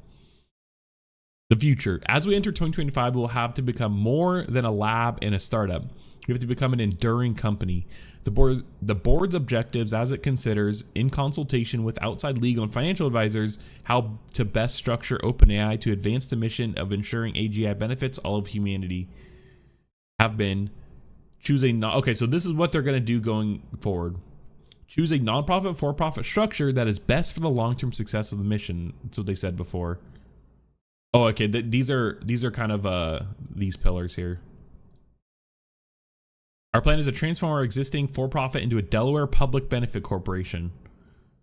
The future. As we enter 2025, we'll have to become more than a lab and a startup. We have to become an enduring company. The board's objectives, as it considers, in consultation with outside legal and financial advisors, how to best structure OpenAI to advance the mission of ensuring AGI benefits all of humanity, have been choosing. Okay, so this is what they're going to do going forward. Choose a nonprofit for-profit structure that is best for the long-term success of the mission. That's what they said before. Oh, okay. These are kind of these pillars here. Our plan is to transform our existing for-profit into a Delaware public benefit corporation.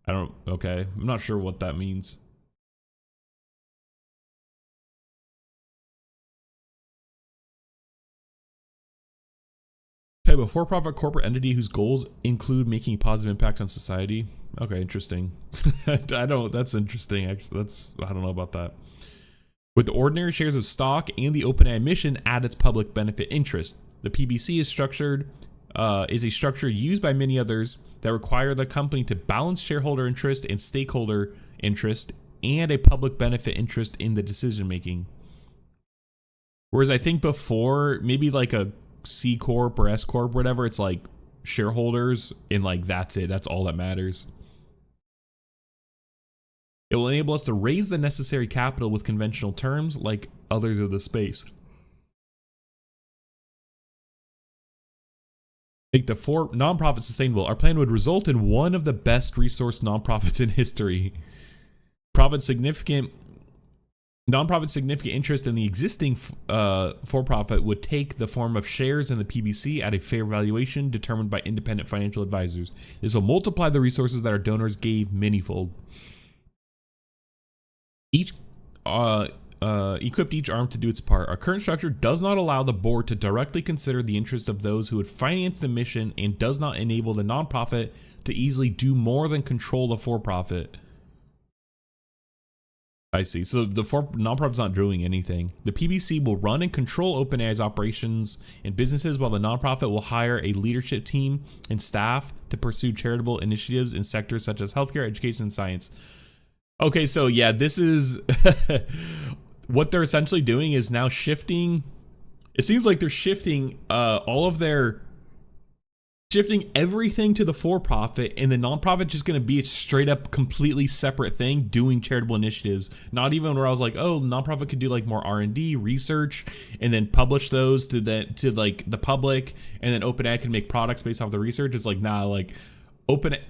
Okay. I'm not sure what that means. Type of for-profit corporate entity whose goals include making a positive impact on society. Okay, interesting. That's interesting. Actually, I don't know about that. With the ordinary shares of stock and the OpenAI mission at its public benefit interest. The PBC is a structure used by many others that require the company to balance shareholder interest and stakeholder interest and a public benefit interest in the decision making. Whereas I think before, maybe like a C Corp or S Corp, whatever, it's like shareholders and like that's it. That's all that matters. It will enable us to raise the necessary capital with conventional terms like others of the space. Make the nonprofit sustainable. Our plan would result in one of the best resourced nonprofits in history. Nonprofit significant interest in the existing for-profit would take the form of shares in the PBC at a fair valuation determined by independent financial advisors. This will multiply the resources that our donors gave manyfold. Equipped each arm to do its part. Our current structure does not allow the board to directly consider the interests of those who would finance the mission and does not enable the nonprofit to easily do more than control the for-profit. I see. So the nonprofit's not doing anything. The PBC will run and control OpenAI's operations and businesses, while the nonprofit will hire a leadership team and staff to pursue charitable initiatives in sectors such as healthcare, education, and science. Okay, so yeah, this is what they're essentially doing is now shifting. It seems like they're shifting shifting everything to the for-profit, and the nonprofit just going to be a straight up completely separate thing doing charitable initiatives. Not even where I was like, oh, the nonprofit could do like more R&D research and then publish those to like the public, and then OpenAI can make products based off the research. It's like, nah, like the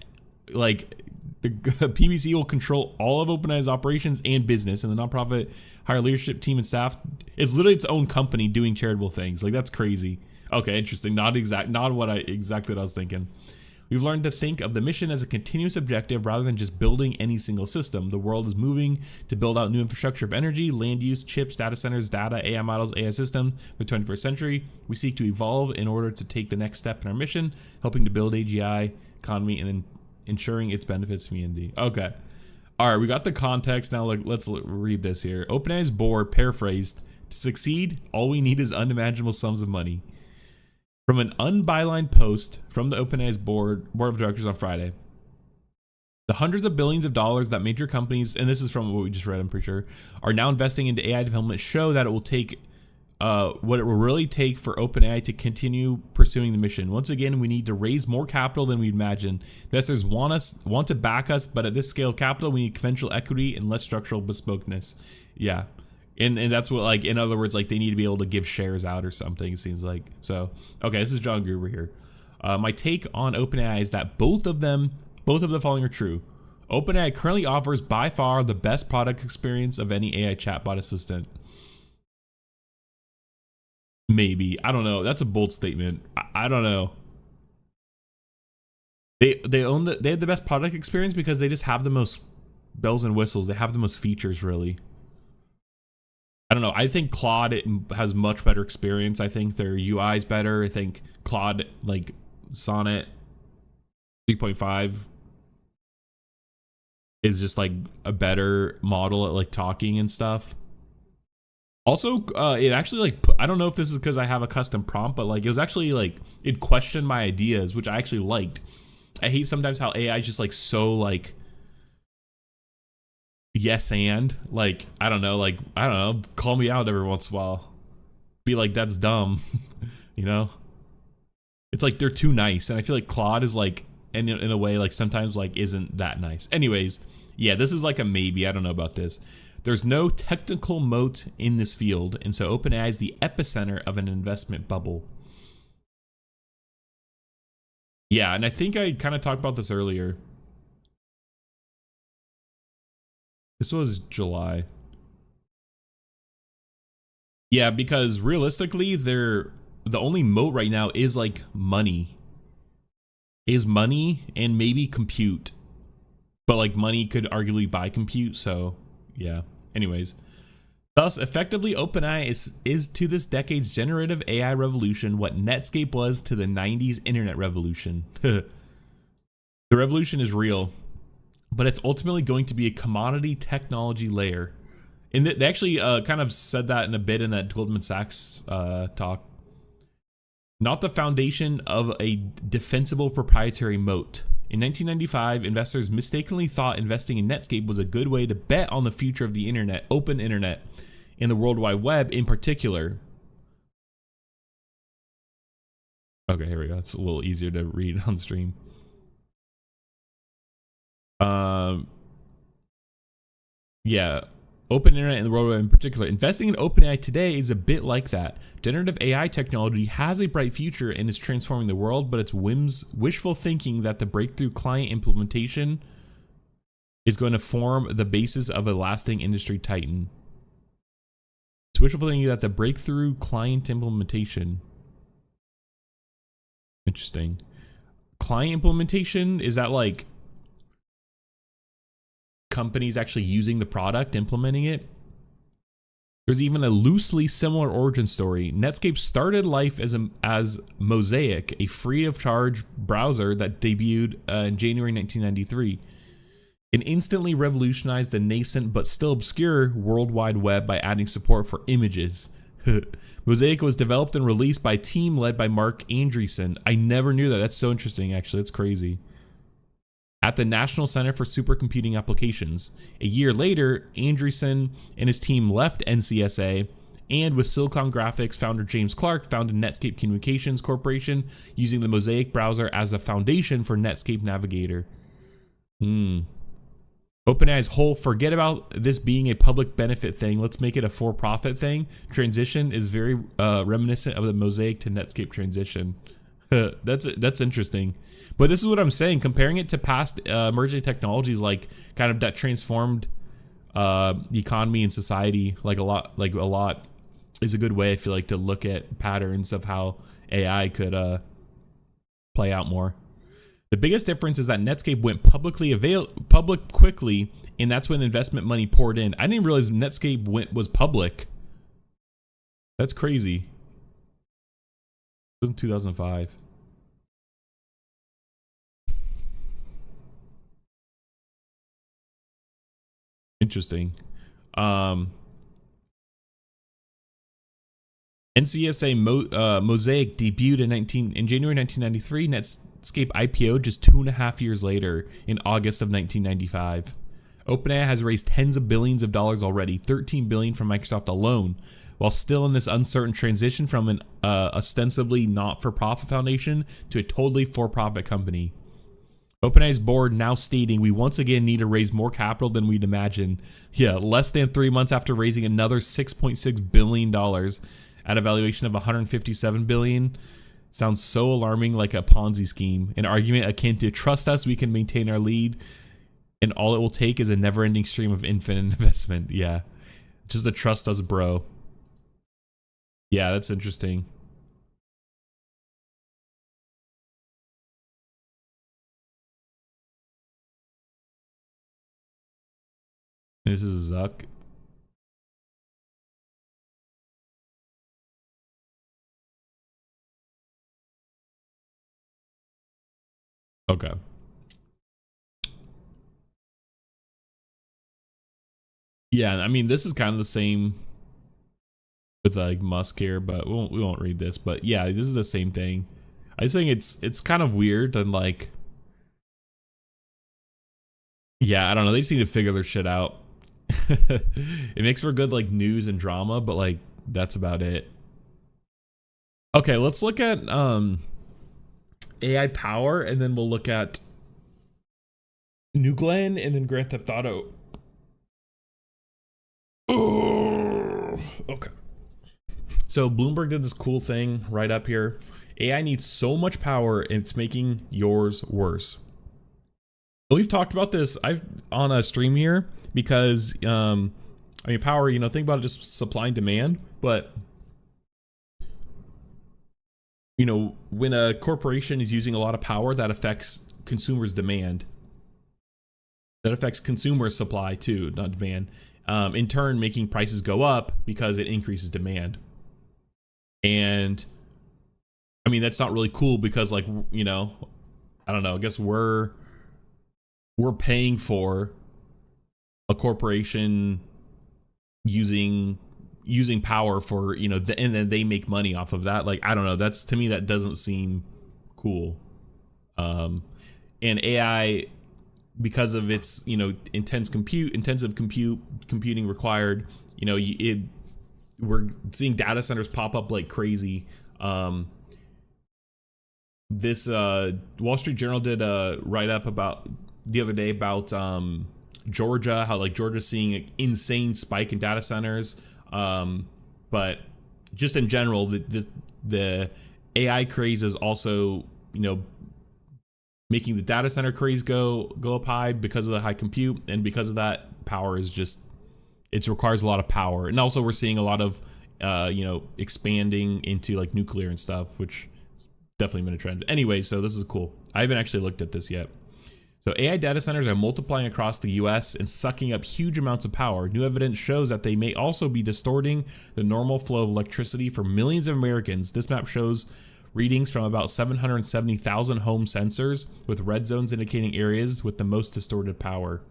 PBC will control all of OpenAI's operations and business, and the nonprofit hire leadership team and staff. It's literally its own company doing charitable things. Like, that's crazy. Okay, interesting. Not what I was thinking. We've learned to think of the mission as a continuous objective rather than just building any single system. The world is moving to build out new infrastructure of energy, land use, chips, data centers, data, AI models, AI system for the 21st century. We seek to evolve in order to take the next step in our mission, helping to build AGI economy and then ensuring its benefits to humanity. Okay. All right, we got the context. Now let's read this here. OpenAI's board, paraphrased, to succeed, all we need is unimaginable sums of money. From an unbylined post from the OpenAI's board of directors on Friday. The hundreds of billions of dollars that major companies, and this is from what we just read, I'm pretty sure, are now investing into AI development show that it will take what it will really take for OpenAI to continue pursuing the mission. Once again, we need to raise more capital than we imagine. Investors want to back us, but at this scale of capital, we need conventional equity and less structural bespokeness. Yeah. And that's what, like, in other words, like, they need to be able to give shares out or something, it seems like. So, okay, this is John Gruber here. My take on OpenAI is that both of the following are true. OpenAI currently offers by far the best product experience of any AI chatbot assistant. Maybe. I don't know. That's a bold statement. I don't know. They have the best product experience because they just have the most bells and whistles. They have the most features, really. I don't know. I think Claude has much better experience. I think their UI is better. I think Claude, like Sonnet 3.5, is just like a better model at like talking and stuff. Also, it actually, like, I don't know if this is because I have a custom prompt, but like it was actually like it questioned my ideas, which I actually liked. I hate sometimes how AI is just like so like yes and like I don't know, call me out every once in a while, be like that's dumb. You know, it's like they're too nice, and I feel like Claude is like in a way like sometimes like isn't that nice. Anyways, yeah, this is like a maybe. I don't know about this. There's no technical moat in this field, and so OpenAI is the epicenter of an investment bubble. Yeah, and I think I kind of talked about this earlier. This was July. Yeah, because realistically, the only moat right now is like money. Is money and maybe compute. But like money could arguably buy compute, so yeah. Anyways. Thus, effectively, OpenAI is to this decade's generative AI revolution what Netscape was to the 90s internet revolution. The revolution is real, but it's ultimately going to be a commodity technology layer. And they actually kind of said that in a bit in that Goldman Sachs talk. Not the foundation of a defensible proprietary moat. In 1995, investors mistakenly thought investing in Netscape was a good way to bet on the future of the internet, open internet, and the World Wide Web in particular. Okay, here we go. It's a little easier to read on stream. Yeah, open internet and the World Wide Web in particular. Investing in OpenAI today is a bit like that. Generative AI technology has a bright future and is transforming the world, but it's wishful thinking that the breakthrough client implementation is going to form the basis of a lasting industry titan. It's wishful thinking that the breakthrough client implementation. Interesting. Client implementation, is that like companies actually using the product, implementing it? There's even a loosely similar origin story. Netscape started life as Mosaic, a free of charge browser that debuted in January 1993. It instantly revolutionized the nascent but still obscure World Wide Web by adding support for images. Mosaic was developed and released by a team led by Mark Andreessen. I never knew that. That's so interesting, actually. That's crazy. At the National Center for Supercomputing Applications. A year later, Andreessen and his team left NCSA, and with Silicon Graphics founder James Clark founded Netscape Communications Corporation, using the Mosaic browser as the foundation for Netscape Navigator. OpenAI's whole forget about this being a public benefit thing, let's make it a for-profit thing transition is very reminiscent of the Mosaic to Netscape transition. That's interesting. But this is what I'm saying, comparing it to past emerging technologies, like kind of that transformed the economy and society, like a lot is a good way, I feel like, to look at patterns of how AI could play out more. The biggest difference is that Netscape went public quickly, and that's when investment money poured in. I didn't realize Netscape was public. That's crazy. It was in 2005. Interesting. NCSA Mosaic debuted in January 1993. Netscape IPO just 2.5 years later in August of 1995. OpenAI has raised tens of billions of dollars already, $13 billion from Microsoft alone, while still in this uncertain transition from an ostensibly not-for-profit foundation to a totally for-profit company. OpenAI's board now stating we once again need to raise more capital than we'd imagined. Yeah, less than 3 months after raising another $6.6 billion at a valuation of $157 billion. Sounds so alarming, like a Ponzi scheme. An argument akin to trust us, we can maintain our lead, and all it will take is a never-ending stream of infinite investment. Yeah, just the trust us, bro. Yeah, that's interesting. This is Zuck. Okay. Yeah, I mean, this is kind of the same with like Musk here, but we won't read this. But yeah, this is the same thing. I just think it's kind of weird and like, yeah, I don't know. They just need to figure their shit out. It makes for good like news and drama, but like that's about it. Okay, let's look at AI power, and then we'll look at New Glenn and then Grand Theft Auto. Okay. So Bloomberg did this cool thing right up here. AI needs so much power, and it's making yours worse. We've talked about this on a stream here because, I mean, power, you know, think about it, just supply and demand. But, you know, when a corporation is using a lot of power, that affects consumers' demand. That affects consumer supply too, not demand. In turn, making prices go up because it increases demand. And, I mean, that's not really cool because, like, you know, I don't know, I guess we're paying for a corporation using power for, you know, and then they make money off of that. Like, I don't know, that's, to me, that doesn't seem cool. And AI, because of its, you know, intensive computing required, you know, we're seeing data centers pop up like crazy. This Wall Street Journal did a write-up about the other day about Georgia, how like Georgia's seeing an insane spike in data centers, but just in general, the AI craze is also, you know, making the data center craze go up high because of the high compute, and because of that, power is just, it requires a lot of power. And also we're seeing a lot of you know, expanding into like nuclear and stuff, which has definitely been a trend. Anyway, so this is cool. I haven't actually looked at this yet. So AI data centers are multiplying across the US and sucking up huge amounts of power. New evidence shows that they may also be distorting the normal flow of electricity for millions of Americans. This map shows readings from about 770,000 home sensors, with red zones indicating areas with the most distorted power.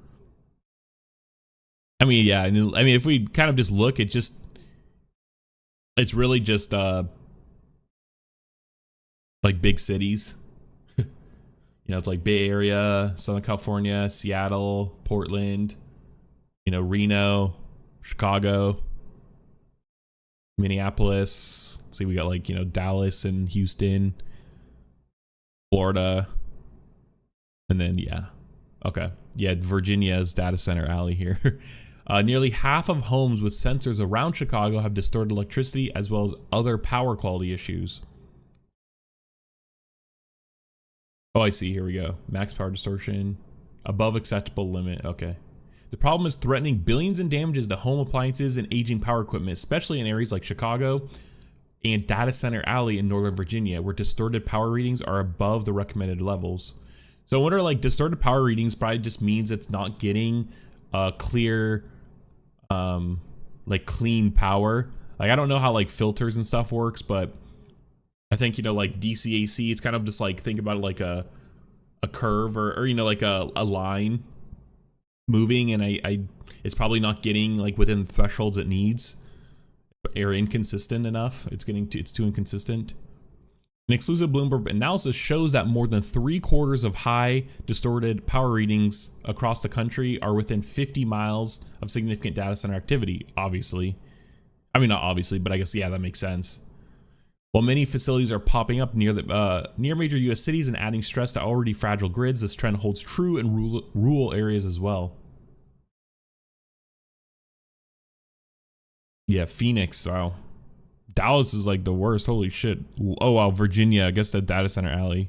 I mean, yeah, I mean, if we kind of just look, it's really just like big cities. You know, it's like Bay Area, Southern California, Seattle, Portland, you know, Reno, Chicago, Minneapolis. Let's see, we got like, you know, Dallas and Houston, Florida, and then, yeah. Okay. Yeah, Virginia's data center alley here. Nearly half of homes with sensors around Chicago have distorted electricity as well as other power quality issues. Oh, I see. Here we go. Max power distortion. Above acceptable limit. Okay. The problem is threatening billions in damages to home appliances and aging power equipment, especially in areas like Chicago and Data Center Alley in Northern Virginia, where distorted power readings are above the recommended levels. So I wonder, like, distorted power readings probably just means it's not getting clear, like, clean power. Like, I don't know how, like, filters and stuff works, but I think, you know, like DCAC, it's kind of just like, think about it like a curve or you know, like a line. moving, and it's probably not getting like within the thresholds it needs, or inconsistent enough. It's too inconsistent. An exclusive Bloomberg analysis shows that more than 3/4 of high distorted power readings across the country are within 50 miles of significant data center activity. Obviously, I mean, not obviously, but I guess, yeah, that makes sense. While many facilities are popping up near major U.S. cities and adding stress to already fragile grids, this trend holds true in rural areas as well. Yeah, Phoenix, wow. Dallas is like the worst. Holy shit. Oh wow, Virginia, I guess the data center alley.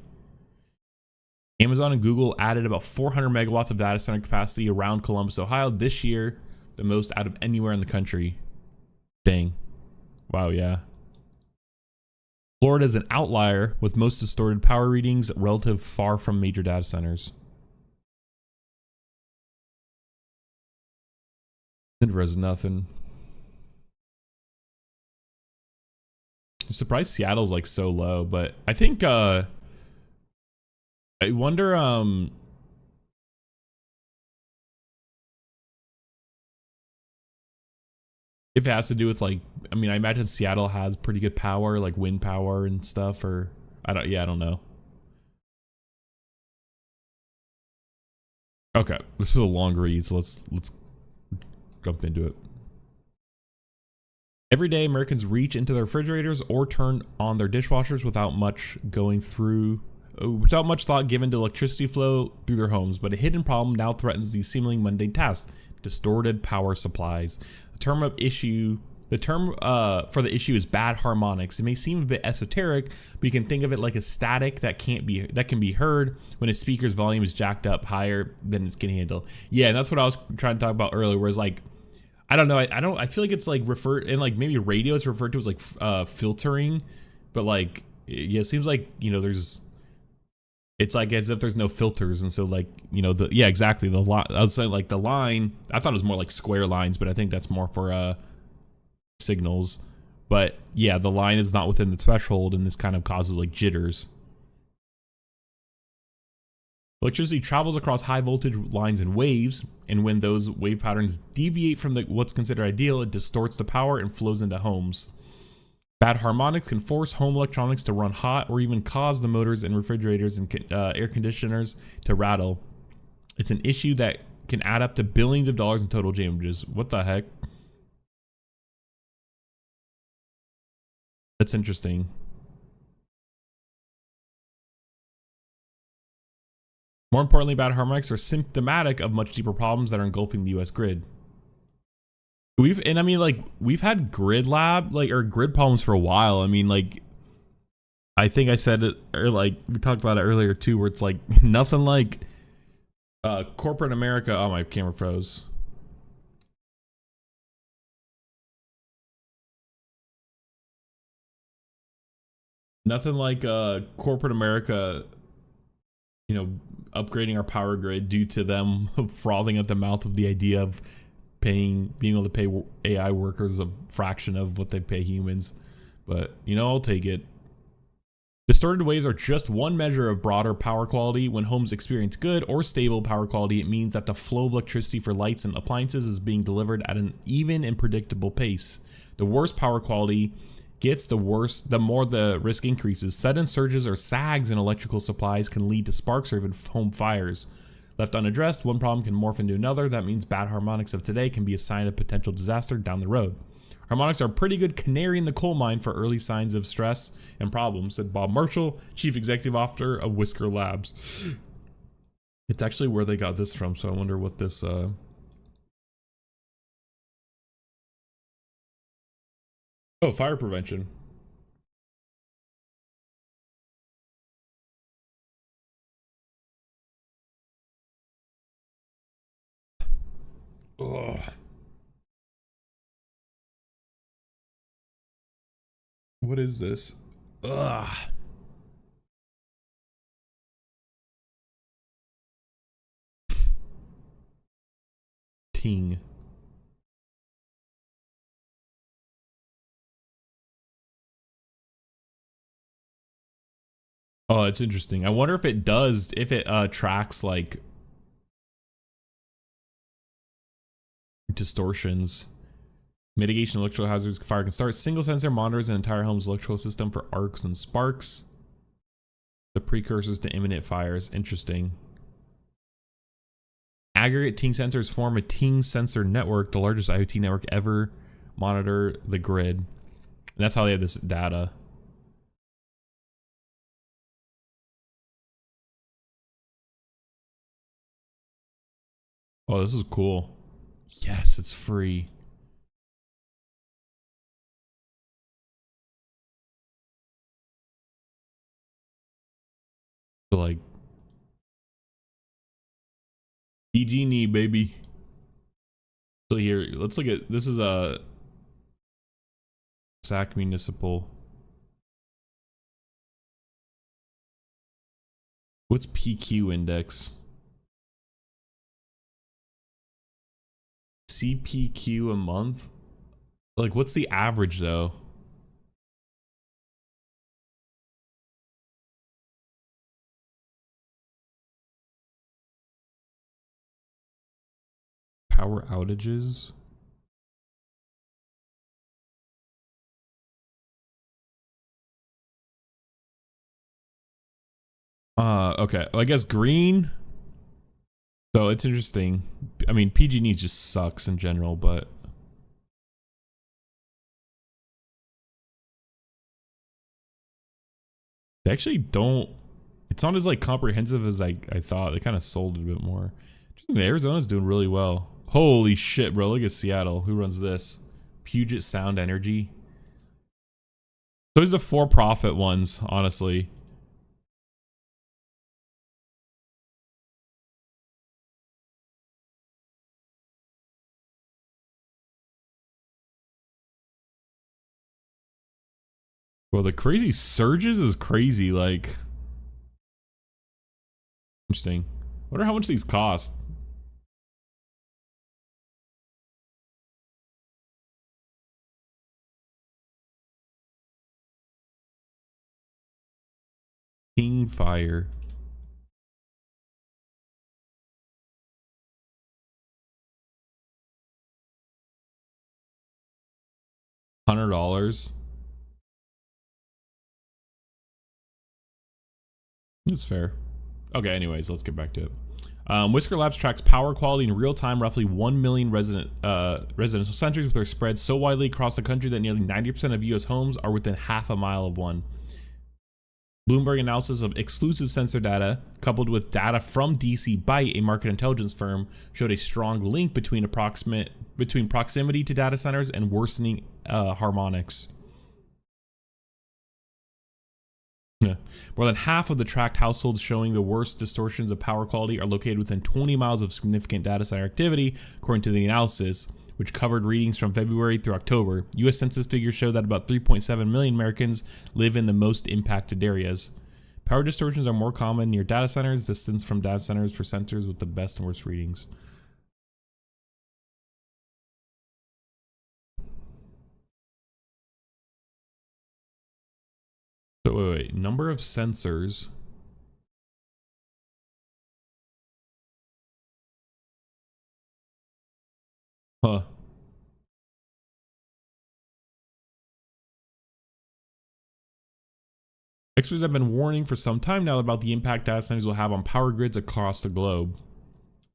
Amazon and Google added about 400 megawatts of data center capacity around Columbus, Ohio this year, the most out of anywhere in the country. Dang. Wow, yeah. Florida is an outlier with most distorted power readings relative far from major data centers. Denver has nothing. I'm surprised Seattle's like so low, but I think I wonder if it has to do with like, I mean, I imagine Seattle has pretty good power, like wind power and stuff, or I don't know. Okay, this is a long read, so let's jump into it. Every day, Americans reach into their refrigerators or turn on their dishwashers without much thought given to electricity flow through their homes. But a hidden problem now threatens these seemingly mundane tasks: distorted power supplies. The term for the issue is bad harmonics. It may seem a bit esoteric, but you can think of it like a static that can be heard when a speaker's volume is jacked up higher than it can handle. Yeah, and that's what I was trying to talk about earlier. Whereas like, I don't know. I feel like it's like referred in like maybe radio. It's referred to as like filtering, but like, yeah, it seems like, you know, it's like as if there's no filters, and so like, you know, exactly, the line. I was saying like the line. I thought it was more like square lines, but I think that's more for signals. But yeah, the line is not within the threshold, and this kind of causes like jitters. Electricity travels across high voltage lines in waves, and when those wave patterns deviate from what's considered ideal, it distorts the power and flows into homes. Bad harmonics can force home electronics to run hot, or even cause the motors in refrigerators and air conditioners to rattle. It's an issue that can add up to billions of dollars in total damages. What the heck? That's interesting. More importantly, bad harmonics are symptomatic of much deeper problems that are engulfing the U.S. grid. We've had grid problems for a while. I mean, like, I think I said it, or like we talked about it earlier too, where it's like nothing like corporate America. Oh, my camera froze. Nothing like corporate America, you know, upgrading our power grid due to them frothing at the mouth of the idea of being able to pay AI workers a fraction of what they pay humans. But, you know, I'll take it. Distorted waves are just one measure of broader power quality. When homes experience good or stable power quality, it means that the flow of electricity for lights and appliances is being delivered at an even and predictable pace. The worse power quality gets, the more the risk increases. Sudden surges or sags in electrical supplies can lead to sparks or even home fires. Left unaddressed, one problem can morph into another. That means bad harmonics of today can be a sign of potential disaster down the road. Harmonics are a pretty good canary in the coal mine for early signs of stress and problems, said Bob Marshall, Chief Executive Officer of Whisker Labs. It's actually where they got this from, so I wonder what this Oh, fire prevention. Ugh. What is this? Ugh. Ting. Oh, it's interesting. I wonder if it tracks like distortions. Mitigation of electrical hazards. Fire can start. Single sensor monitors an entire home's electrical system for arcs and sparks. The precursors to imminent fires. Interesting. Aggregate Ting sensors form a Ting sensor network, the largest IoT network ever. Monitor the grid. And that's how they have this data. Oh, this is cool. Yes, it's free. So like PG&E, baby. So here, let's look at, this is a SAC Municipal. What's PQ index? CPQ a month? Like, what's the average though? Power outages? Okay. Well, I guess green. So it's interesting. I mean, PG&E just sucks in general, but they actually don't. It's not as like comprehensive as I thought. They kind of sold it a bit more. Arizona's doing really well. Holy shit, bro! Look at Seattle. Who runs this? Puget Sound Energy. Those are the for-profit ones, honestly. Well, the crazy surges is crazy, like. Interesting. Wonder how much these cost. King Fire. $100. That's fair. Okay, anyways, let's get back to it. Whisker Labs tracks power quality in real time, roughly 1 million residential sensors, with their spread so widely across the country that nearly 90% of US homes are within half a mile of one. Bloomberg analysis of exclusive sensor data, coupled with data from DC Byte, a market intelligence firm, showed a strong link between proximity to data centers and worsening harmonics. Yeah. More than half of the tracked households showing the worst distortions of power quality are located within 20 miles of significant data center activity, according to the analysis, which covered readings from February through October. U.S. Census figures show that about 3.7 million Americans live in the most impacted areas. Power distortions are more common near data centers, distance from data centers for sensors with the best and worst readings. So wait, number of sensors. Huh. Experts have been warning for some time now about the impact data centers will have on power grids across the globe.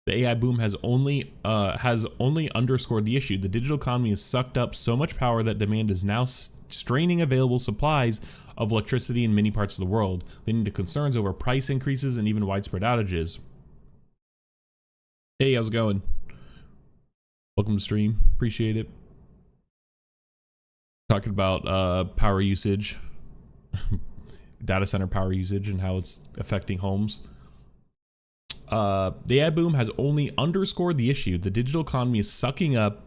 The AI boom has only underscored the issue. The digital economy has sucked up so much power that demand is now straining available supplies of electricity in many parts of the world, leading to concerns over price increases and even widespread outages. Hey, how's it going? Welcome to stream. Appreciate it. Talking about power usage, data center power usage, and how it's affecting homes. The AI boom has only underscored the issue. The digital economy is sucking up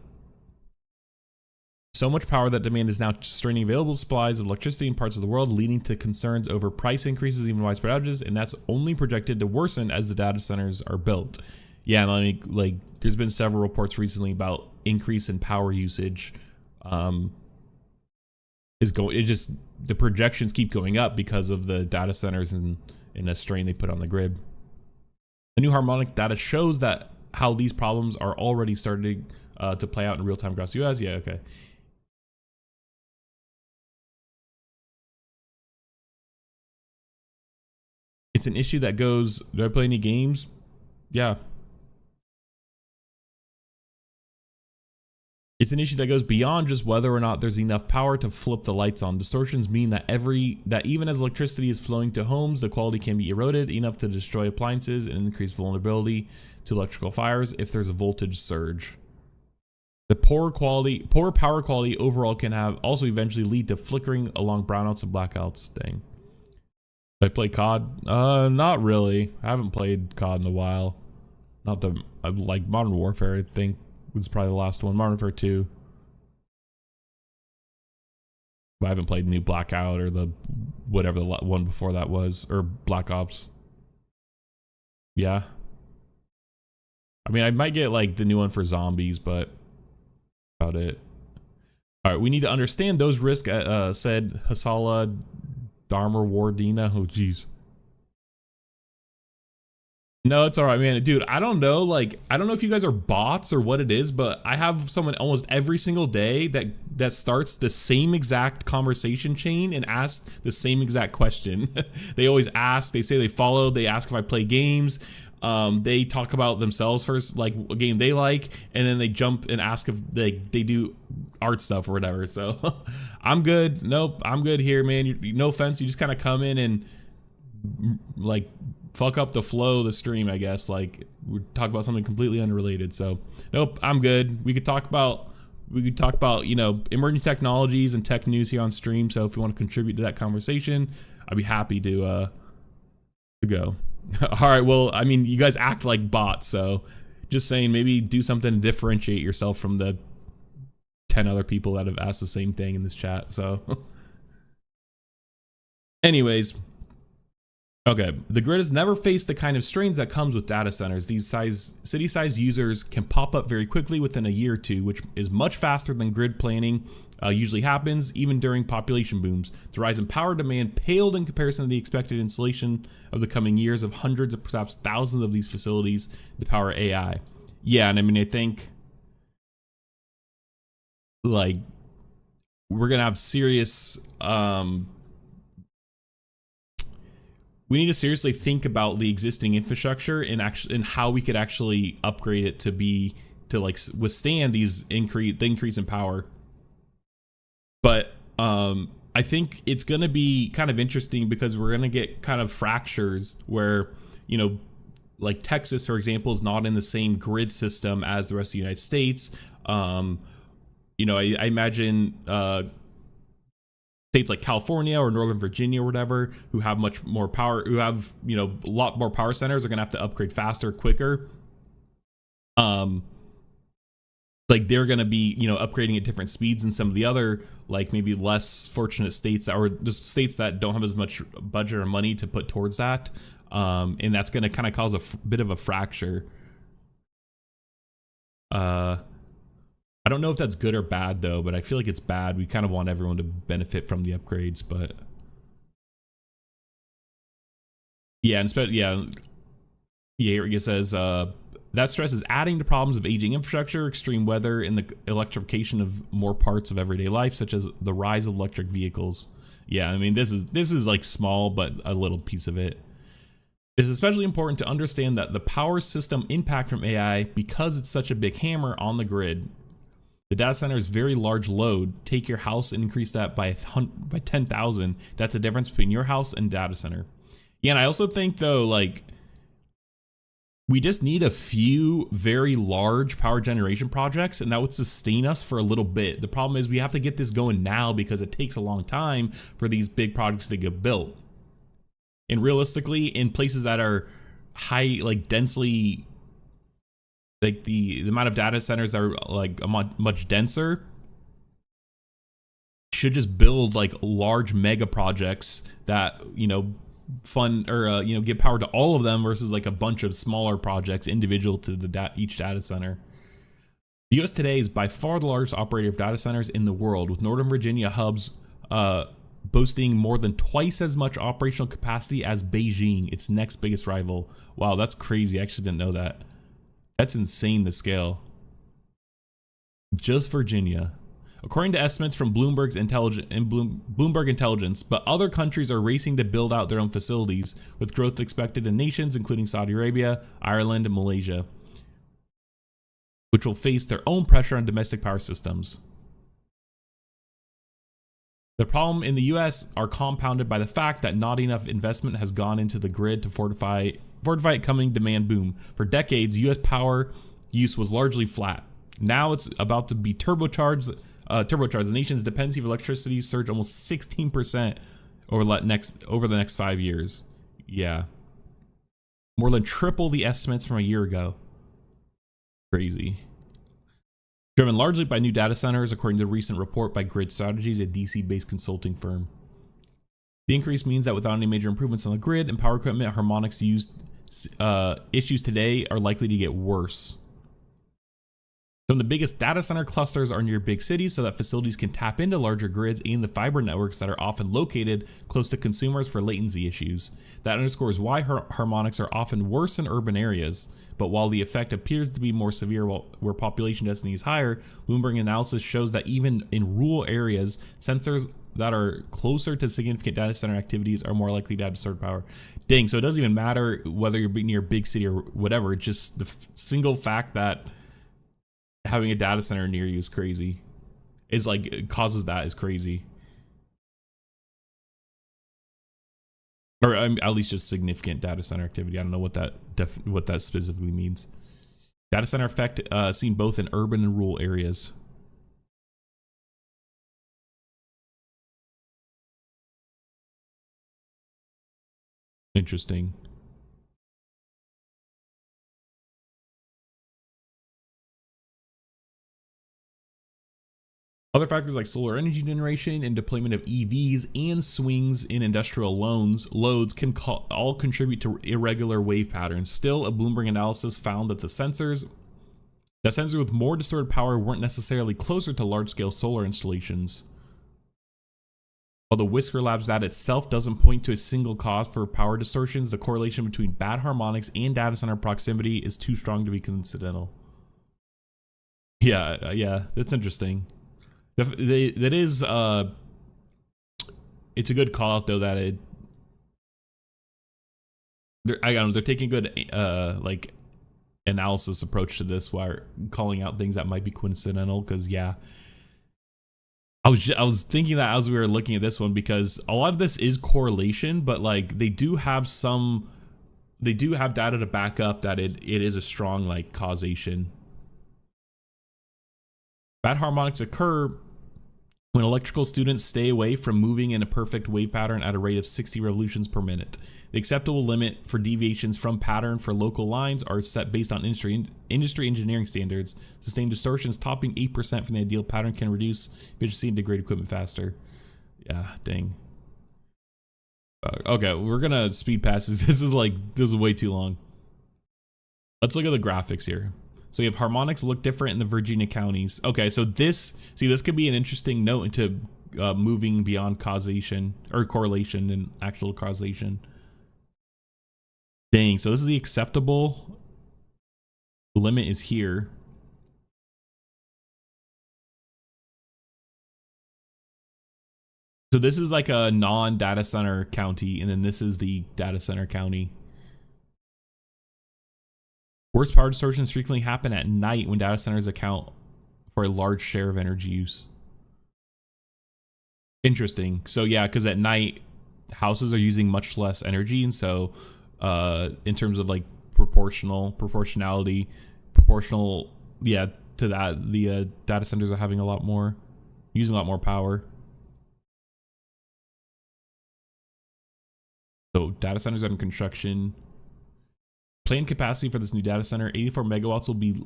so much power that demand is now straining available supplies of electricity in parts of the world, leading to concerns over price increases, even widespread outages, and that's only projected to worsen as the data centers are built. Yeah, and I mean, like, there's been several reports recently about increase in power usage. The projections keep going up because of the data centers and the strain they put on the grid. The new harmonic data shows that how these problems are already starting to play out in real time across the US. Yeah, okay. It's an issue that goes, do I play any games? Yeah. It's an issue that goes beyond just whether or not there's enough power to flip the lights on. Distortions mean that even as electricity is flowing to homes, the quality can be eroded enough to destroy appliances and increase vulnerability to electrical fires if there's a voltage surge. The poor power quality overall can also eventually lead to flickering along brownouts and blackouts. Dang. I play COD? Not really. I haven't played COD in a while. Not the like Modern Warfare, I think was probably the last one. Modern Warfare 2. But I haven't played new Blackout or the whatever the one before that was, or Black Ops. Yeah. I mean, I might get like the new one for zombies, but about it. All right, we need to understand those risks, said Hasala Dharma Wardina. Oh, jeez. No, it's all right, man. Dude, I don't know. Like, I don't know if you guys are bots or what it is, but I have someone almost every single day that starts the same exact conversation chain and asks the same exact question. They always ask. They say they follow. They ask if I play games. They talk about themselves first, like a game they like, and then they jump and ask if they do art stuff or whatever. So I'm good. Nope, I'm good here, man. No offense. You just kind of come in and like fuck up the flow of the stream, I guess. Like, we talk about something completely unrelated. So nope, I'm good. We could talk about you know, emerging technologies and tech news here on stream. So if you want to contribute to that conversation, I'd be happy to go. All right, well, I mean, you guys act like bots, so just saying, maybe do something to differentiate yourself from the 10 other people that have asked the same thing in this chat. So anyways, okay, the grid has never faced the kind of strains that comes with data centers. These city-sized users can pop up very quickly within a year or two, which is much faster than grid planning usually happens, even during population booms. The rise in power demand paled in comparison to the expected installation of the coming years of hundreds of perhaps thousands of these facilities to power AI. Yeah, and I mean, I think like we're gonna have serious we need to seriously think about the existing infrastructure and how we could actually upgrade it to like withstand the increase in power. But I think it's going to be kind of interesting because we're going to get kind of fractures where, you know, like Texas, for example, is not in the same grid system as the rest of the United States. You know, I imagine states like California or Northern Virginia or whatever, who have much more power, who have, you know, a lot more power centers, are going to have to upgrade faster, quicker. Like they're going to be, you know, upgrading at different speeds than some of the other, like maybe less fortunate states or just states that don't have as much budget or money to put towards that. And that's going to kind of cause a bit of a fracture. I don't know if that's good or bad though, but I feel like it's bad. We kind of want everyone to benefit from the upgrades, but yeah, it says that stress is adding to problems of aging infrastructure, extreme weather, and the electrification of more parts of everyday life, such as the rise of electric vehicles. Yeah, I mean, this is like small, but a little piece of it. It is especially important to understand that the power system impact from AI, because it's such a big hammer on the grid. The data center is very large load. Take your house and increase that by 10,000. That's the difference between your house and data center. Yeah, and I also think though, like, we just need a few very large power generation projects, and that would sustain us for a little bit. The problem is we have to get this going now because it takes a long time for these big projects to get built. And realistically, in places that are high, like densely, like the amount of data centers that are like much denser, should just build like large mega projects that, you know, fund or you know, give power to all of them versus like a bunch of smaller projects individual to the each data center. The US today is by far the largest operator of data centers in the world, with Northern Virginia hubs boasting more than twice as much operational capacity as Beijing, its next biggest rival. Wow, that's crazy. I actually didn't know that. That's insane, the scale. Just Virginia. According to estimates from Bloomberg Intelligence, but other countries are racing to build out their own facilities, with growth expected in nations including Saudi Arabia, Ireland, and Malaysia, which will face their own pressure on domestic power systems. The problem in the US are compounded by the fact that not enough investment has gone into the grid to fortify coming demand boom. For decades, US power use was largely flat. Now it's about to be turbocharged. The nation's dependency of electricity surged almost 16% over the next 5 years. Yeah. More than triple the estimates from a year ago. Crazy. Driven largely by new data centers, according to a recent report by Grid Strategies, a DC-based consulting firm. The increase means that without any major improvements on the grid and power equipment, Harmonic's issues today are likely to get worse. Some of the biggest data center clusters are near big cities so that facilities can tap into larger grids and the fiber networks that are often located close to consumers for latency issues. That underscores why harmonics are often worse in urban areas. But while the effect appears to be more severe where population density is higher, Bloomberg analysis shows that even in rural areas, sensors that are closer to significant data center activities are more likely to have stored power. Dang, so it doesn't even matter whether you're near a big city or whatever. It's just the single fact that having a data center near you is crazy. Is like, it causes that is crazy. Or at least just significant data center activity. I don't know what that specifically means. Data center effect seen both in urban and rural areas. Interesting. Other factors like solar energy generation and deployment of EVs and swings in industrial loads can all contribute to irregular wave patterns. Still, a Bloomberg analysis found that sensors with more distorted power weren't necessarily closer to large-scale solar installations. While the Whisker Labs data itself doesn't point to a single cause for power distortions, the correlation between bad harmonics and data center proximity is too strong to be coincidental. Yeah, that's interesting. That is it's a good call out though that they're taking a good like analysis approach to this while calling out things that might be coincidental, because yeah, I was thinking that as we were looking at this one, because a lot of this is correlation, but like they do have data to back up that it is a strong like causation. Bad harmonics occur when electrical students stay away from moving in a perfect wave pattern at a rate of 60 revolutions per minute. The acceptable limit for deviations from pattern for local lines are set based on industry engineering standards. Sustained distortions topping 8% from the ideal pattern can reduce efficiency and degrade equipment faster. Yeah, dang. Okay, we're gonna speed past this. This is way too long. Let's look at the graphics here. So you have harmonics look different in the Virginia counties. Okay, so this could be an interesting note into moving beyond causation or correlation and actual causation. Dang, so this is the acceptable limit is here. So this is like a non-data center county, and then this is the data center county. Worst power distortions frequently happen at night when data centers account for a large share of energy use. Interesting. So yeah, because at night houses are using much less energy, and so in terms of like proportional, yeah, to that, the data centers are having using a lot more power. So data centers under construction. Planned capacity for this new data center, 84 megawatts, will be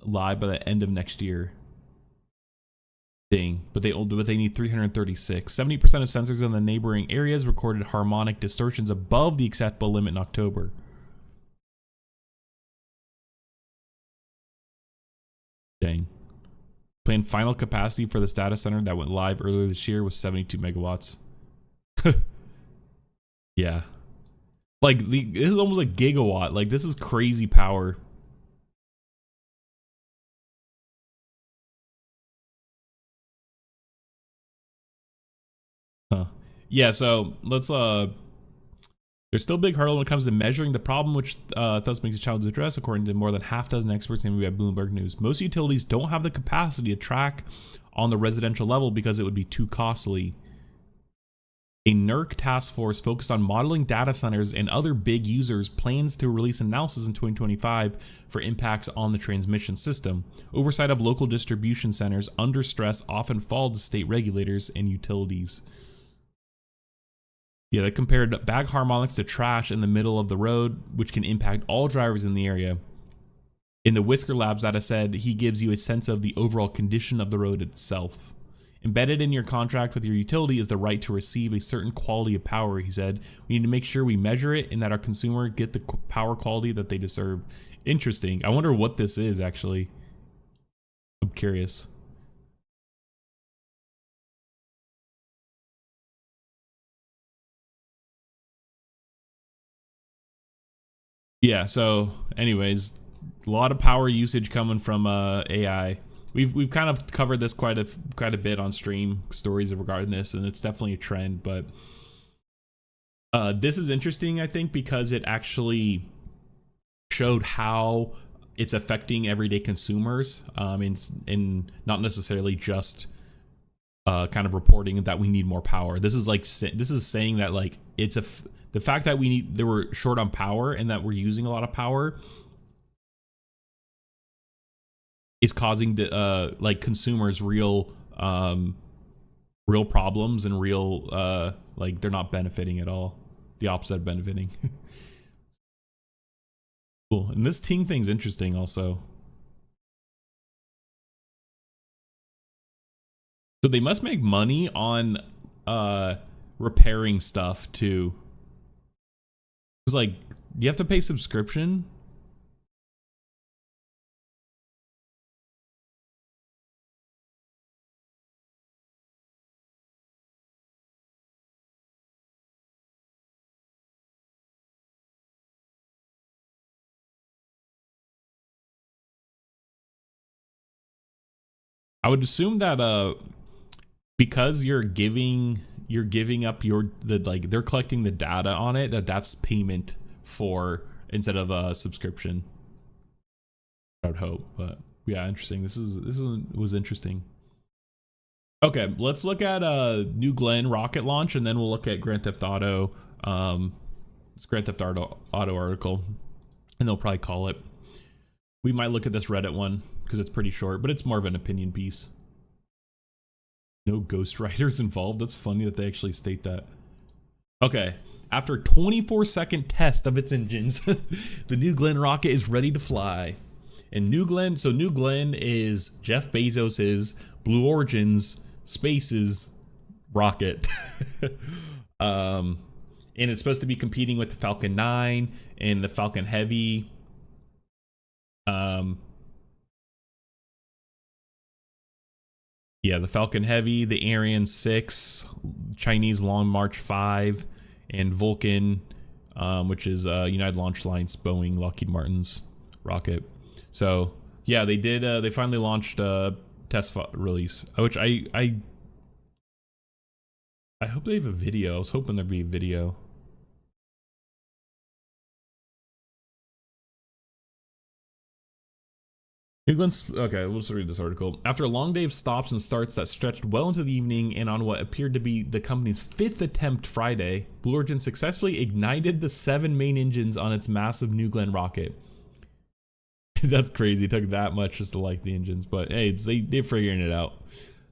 live by the end of next year. Dang, but they need 336. 70% of sensors in the neighboring areas recorded harmonic distortions above the acceptable limit in October. Dang. Planned final capacity for this data center that went live earlier this year was 72 megawatts. Yeah. Like, this is almost a gigawatt. Like, this is crazy power. Yeah, so let's there's still a big hurdle when it comes to measuring the problem, which thus makes it challenging to address, according to more than half dozen experts named by Bloomberg News. Most utilities don't have the capacity to track on the residential level because it would be too costly. A NERC task force focused on modeling data centers and other big users plans to release analysis in 2025 for impacts on the transmission system. Oversight of local distribution centers under stress often fall to state regulators and utilities. Yeah, they compared bag harmonics to trash in the middle of the road, which can impact all drivers in the area. In the Whisker Labs data said he gives you a sense of the overall condition of the road itself. Embedded in your contract with your utility is the right to receive a certain quality of power, he said. We need to make sure we measure it and that our consumer get the power quality that they deserve. Interesting. I wonder what this is, actually. I'm curious. Yeah, so anyways, a lot of power usage coming from AI. We've kind of covered this quite a bit on stream stories regarding this, and it's definitely a trend. But this is interesting, I think, because it actually showed how it's affecting everyday consumers, and not necessarily just kind of reporting that we need more power. This is saying that like the fact that they were short on power and that we're using a lot of power is causing like consumers real problems and real like they're not benefiting at all. The opposite of benefiting. Cool. And this Ting thing's interesting also. So they must make money on repairing stuff too. It's like, you have to pay subscription. I would assume that because you're giving up they're collecting the data on it, that's payment for instead of a subscription. I would hope, but yeah, interesting. This was interesting. Okay, let's look at New Glenn rocket launch, and then we'll look at Grand Theft Auto. It's Grand Theft Auto article, and they'll probably call it. We might look at this Reddit one because it's pretty short, but it's more of an opinion piece. No ghostwriters involved. That's funny that they actually state that. Okay, after a 24-second test of its engines, the New Glenn rocket is ready to fly. And New Glenn is Jeff Bezos's Blue Origin's Space's rocket. And it's supposed to be competing with the Falcon 9 and the Falcon Heavy. Yeah, the Falcon Heavy, the Ariane 6, Chinese Long March 5, and Vulcan, which is United Launch Alliance, Boeing, Lockheed Martin's rocket. So yeah, they did. They finally launched test release, which I hope they have a video. I was hoping there'd be a video. Okay, we'll just read this article. After a long day of stops and starts that stretched well into the evening and on what appeared to be the company's 5th attempt Friday, Blue Origin successfully ignited the 7 main engines on its massive New Glenn rocket. That's crazy. It took that much just to like the engines, but hey, they're figuring it out.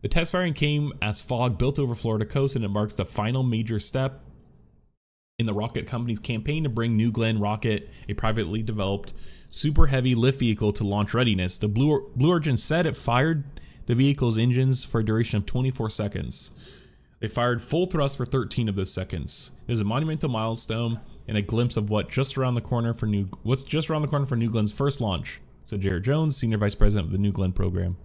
The test firing came as fog built over Florida coast, and it marks the final major step in the rocket company's campaign to bring New Glenn rocket, a privately developed super heavy lift vehicle, to launch readiness. The Blue Origin said it fired the vehicle's engines for a duration of 24 seconds. They fired full thrust for 13 of those seconds. It is a monumental milestone and a glimpse of what's just around the corner for New Glenn's first launch, said Jared Jones, Senior Vice President of the New Glenn program.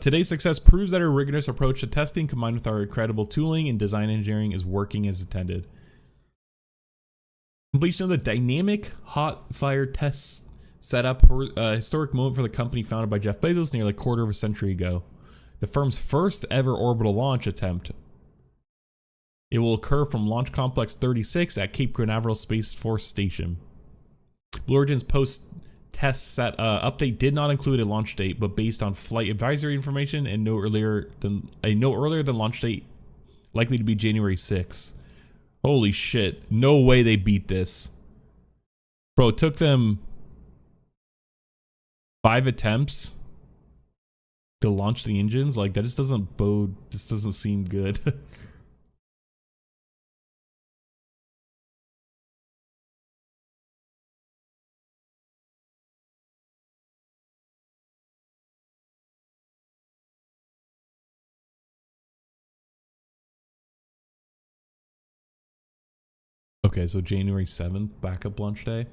Today's success proves that our rigorous approach to testing, combined with our incredible tooling and design engineering, is working as intended. Completion of the dynamic hot fire test setup, a historic moment for the company founded by Jeff Bezos nearly a quarter of a century ago. The firm's first ever orbital launch attempt. It will occur from Launch Complex 36 at Cape Canaveral Space Force Station. Blue Origin's post-test set update did not include a launch date, but based on flight advisory information and no earlier than launch date, likely to be January 6th. Holy shit! No way they beat this, bro. It took them 5 attempts to launch the engines. Like, that just doesn't bode. This doesn't seem good. Okay, so January 7th, backup launch day.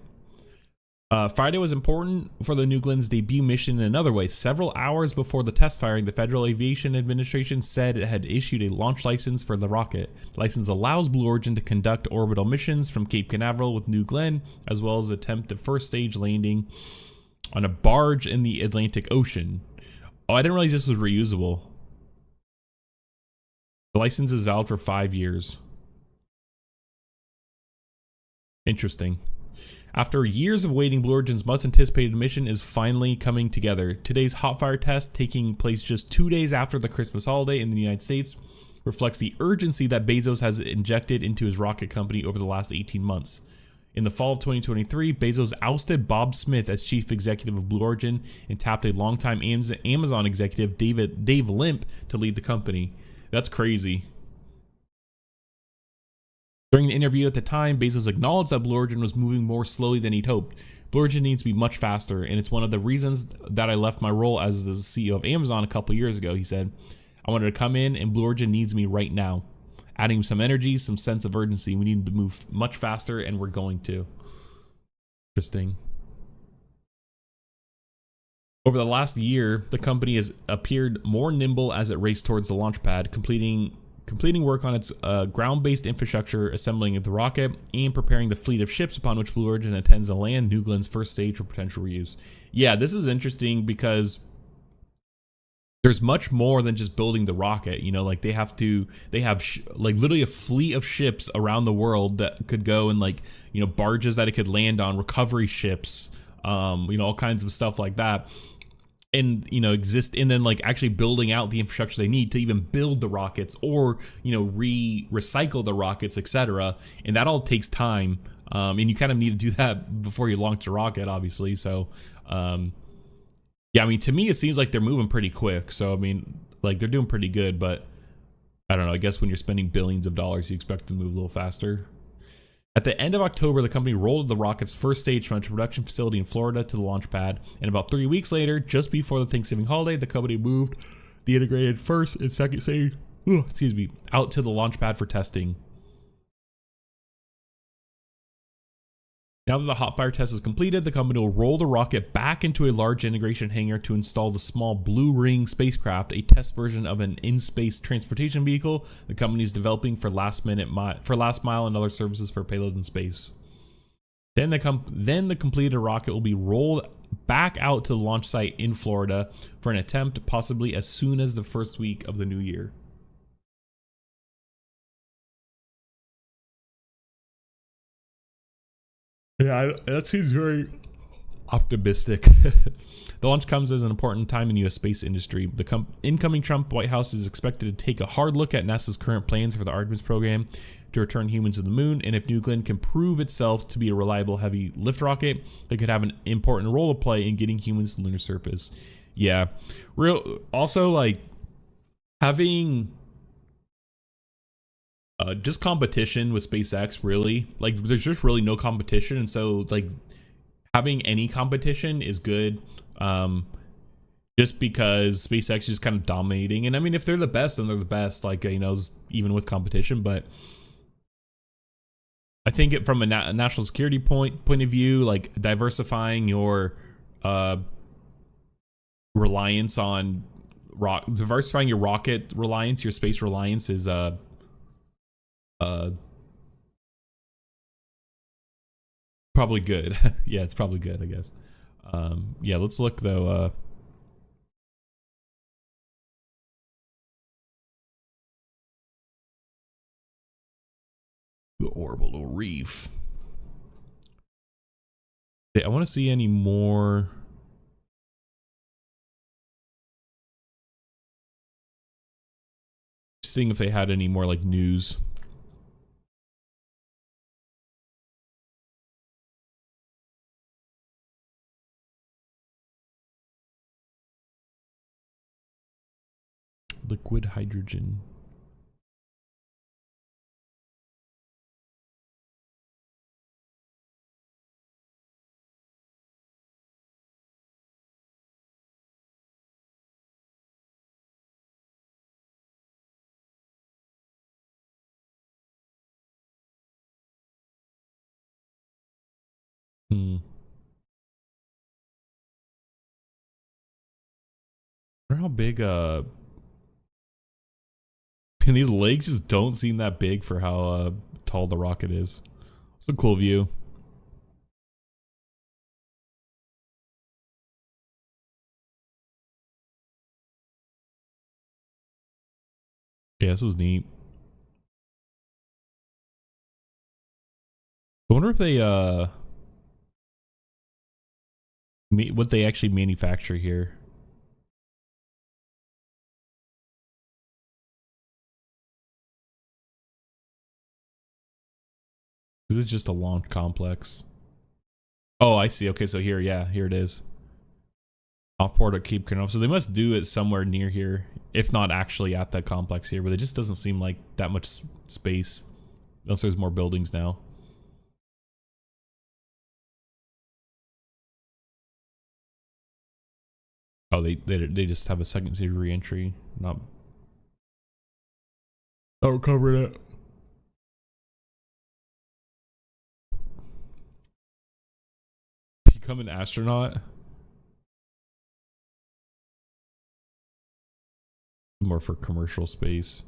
Friday was important for the New Glenn's debut mission in another way. Several hours before the test firing, the Federal Aviation Administration said it had issued a launch license for the rocket. The license allows Blue Origin to conduct orbital missions from Cape Canaveral with New Glenn, as well as attempt a first stage landing on a barge in the Atlantic Ocean. Oh, I didn't realize this was reusable. The license is valid for 5 years. Interesting. After years of waiting, Blue Origin's much anticipated mission is finally coming together. Today's hot fire test, taking place just 2 days after the Christmas holiday in the United States, reflects the urgency that Bezos has injected into his rocket company over the last 18 months. In the fall of 2023, Bezos ousted Bob Smith as chief executive of Blue Origin and tapped a longtime Amazon executive, Dave Limp, to lead the company. That's crazy. During the interview at the time, Bezos acknowledged that Blue Origin was moving more slowly than he'd hoped. Blue Origin needs to be much faster, and it's one of the reasons that I left my role as the CEO of Amazon a couple years ago. He said, I wanted to come in, and Blue Origin needs me right now. Adding some energy, some sense of urgency. We need to move much faster, and we're going to. Interesting. Over the last year, the company has appeared more nimble as it raced towards the launch pad, completing work on its ground-based infrastructure, assembling the rocket, and preparing the fleet of ships upon which Blue Origin intends to land New Glenn's first stage for potential reuse. Yeah, this is interesting because there's much more than just building the rocket. You know, like they have like literally a fleet of ships around the world that could go and, like, you know, barges that it could land on, recovery ships, you know, all kinds of stuff like that. And, you know, and then, like, actually building out the infrastructure they need to even build the rockets, or, you know, recycle the rockets, etc. And that all takes time, and you kind of need to do that before you launch a rocket, obviously. So yeah, I mean, to me it seems like they're moving pretty quick. So I mean, like, they're doing pretty good, but I don't know, I guess when you're spending billions of dollars, you expect to move a little faster. At the end of October, the company rolled the rocket's first stage from a production facility in Florida to the launch pad, and about 3 weeks later, just before the Thanksgiving holiday, the company moved the integrated first and second stage, out to the launch pad for testing. Now that the hot fire test is completed, the company will roll the rocket back into a large integration hangar to install the small Blue Ring spacecraft, a test version of an in-space transportation vehicle the company is developing for last mile and other services for payload in space. Then the completed rocket will be rolled back out to the launch site in Florida for an attempt possibly as soon as the first week of the new year. Yeah, that seems very optimistic. The launch comes as an important time in the U.S. space industry. The incoming Trump White House is expected to take a hard look at NASA's current plans for the Artemis program to return humans to the moon, and if New Glenn can prove itself to be a reliable heavy lift rocket, it could have an important role to play in getting humans to the lunar surface. Yeah, also, like, having just competition with SpaceX, really, like, there's just really no competition, and so, like, having any competition is good, just because SpaceX is just kind of dominating. And I mean, if they're the best, then they're the best, like, you know, even with competition. But I think from a national security point of view, like, diversifying your reliance on diversifying your rocket reliance, your space reliance is probably good. Yeah, it's probably good, I guess. Yeah, let's look though. The orbital reef. Yeah, I want to see any more. Seeing if they had any more like news. Liquid hydrogen. I wonder how big and these legs just don't seem that big for how tall the rocket is. It's a cool view. Yeah, this is neat. I wonder if they what they actually manufacture here. This is just a launch complex. Oh, I see. Okay, so here, yeah, here it is. Off-port at Cape Canaveral. So they must do it somewhere near here, if not actually at that complex here, but it just doesn't seem like that much space. Unless there's more buildings now. Oh, they just have a second series re-entry. Not. I'll cover that. Become an astronaut. More for commercial space.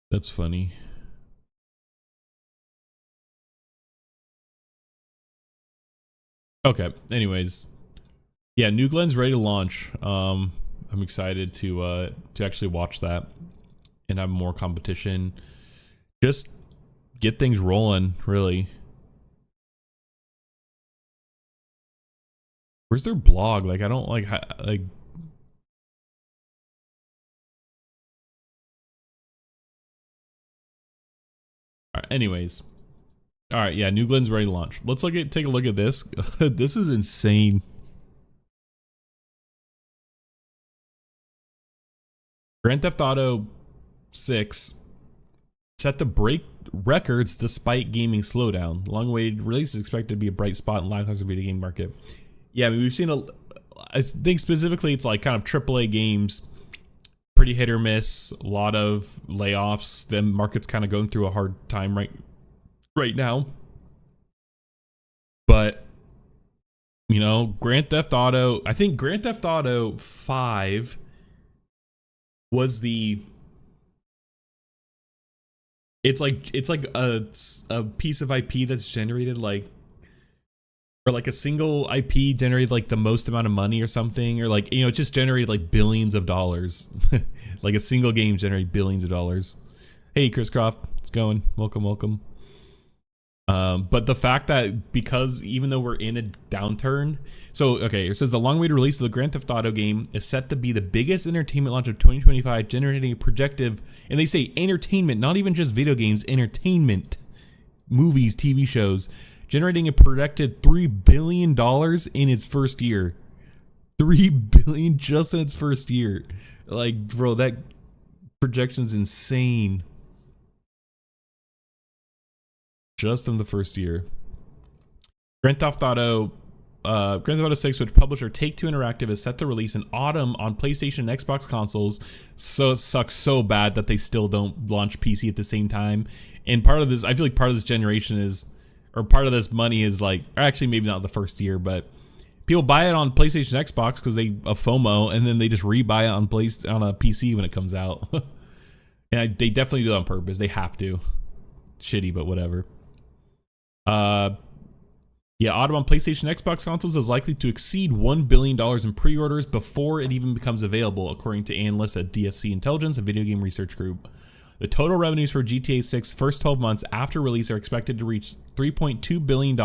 That's funny. Okay, anyways. Yeah, New Glenn's ready to launch. I'm excited to actually watch that and have more competition. Just get things rolling, really. Where's their blog? Like, I don't like anyways. All right, yeah, New Glenn's ready to launch. Let's take a look at this. This is insane. Grand Theft Auto 6 set to break records despite gaming slowdown. Long-awaited release is expected to be a bright spot in lackluster video game market. Yeah, I mean, we've seen I think specifically it's like kind of AAA games, pretty hit or miss, a lot of layoffs. The market's kind of going through a hard time right now. But you know, Grand Theft Auto, I think Grand Theft Auto 5 was it's like a piece of IP that's generated like, or like a single IP generated like the most amount of money or something, or like, you know, it just generated like billions of dollars. Like a single game generated billions of dollars. Hey, Chris Croft, it's going. Welcome. But the fact that, because even though we're in a downturn, so okay, it says the long-awaited release of the Grand Theft Auto game is set to be the biggest entertainment launch of 2025, generating a projected, and they say entertainment, not even just video games, entertainment, movies, TV shows, generating a projected $3 billion in its first year. $3 billion just in its first year. Like, bro, that projection's insane. Just in the first year. Grand Theft Auto 6, which publisher Take-Two Interactive is set to release in autumn on PlayStation and Xbox consoles. So it sucks so bad that they still don't launch PC at the same time. And part of this, I feel like part of this generation is, or part of this money is like, or actually maybe not the first year, but People buy it on PlayStation, Xbox because they a FOMO, and then they just rebuy it on a PC when it comes out. And they definitely do it on purpose. They have to. Shitty, but whatever. Yeah, Autumn on PlayStation, Xbox consoles is likely to exceed $1 billion in pre-orders before it even becomes available, according to analysts at DFC Intelligence, a video game research group. The total revenues for GTA 6 first 12 months after release are expected to reach $3.2 billion.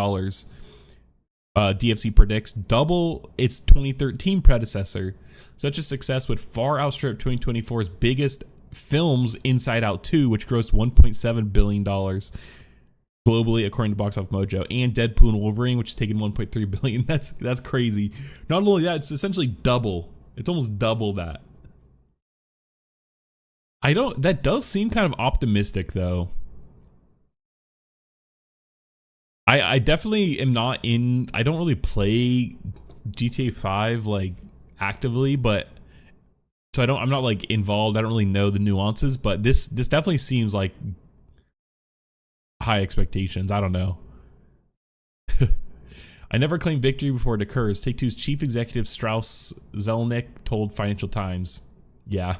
DFC predicts double its 2013 predecessor. Such a success would far outstrip 2024's biggest films, Inside Out 2, which grossed $1.7 billion globally, according to Box Office Mojo, and Deadpool and Wolverine, which has taken $1.3 billion. That's crazy. Not only that, it's essentially double. It's almost double that. That does seem kind of optimistic, though. I definitely am not in. I don't really play GTA 5 like actively, but so I'm not like involved. I don't really know the nuances, but this definitely seems like high expectations. I don't know. I never claimed victory before it occurs. Take-Two's chief executive Strauss Zelnick told Financial Times. Yeah.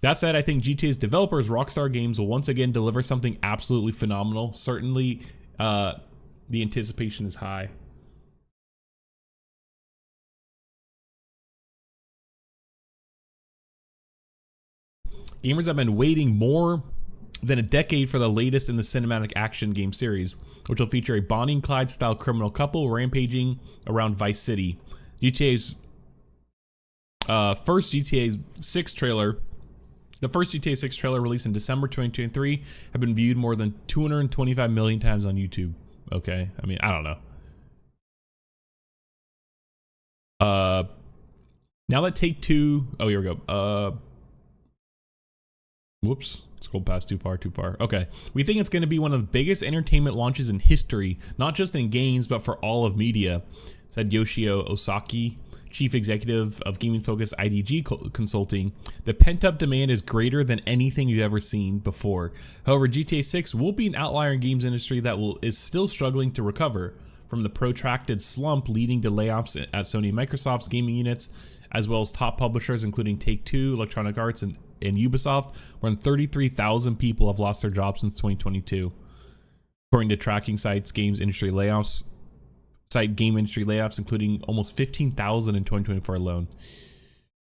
That said, I think GTA's developers, Rockstar Games, will once again deliver something absolutely phenomenal. Certainly, the anticipation is high. Gamers have been waiting more than a decade for the latest in the cinematic action game series, which will feature a Bonnie and Clyde style criminal couple rampaging around Vice City. GTA's first GTA 6 trailer, the first GTA 6 trailer released in December 2023, have been viewed more than 225 million times on YouTube. Okay, I mean, I don't know. Now that Take-Two, oh, here we go. Whoops, scrolled past too far. Okay, we think it's going to be one of the biggest entertainment launches in history, not just in games, but for all of media, said Yoshio Osaki, chief executive of gaming-focused IDG Consulting. The pent-up demand is greater than anything you've ever seen before. However, GTA 6 will be an outlier in games industry that is still struggling to recover from the protracted slump leading to layoffs at Sony and Microsoft's gaming units, as well as top publishers including Take-Two, Electronic Arts, and Ubisoft. More than 33,000 people have lost their jobs since 2022, according to tracking sites game industry layoffs, including almost 15,000 in 2024 alone.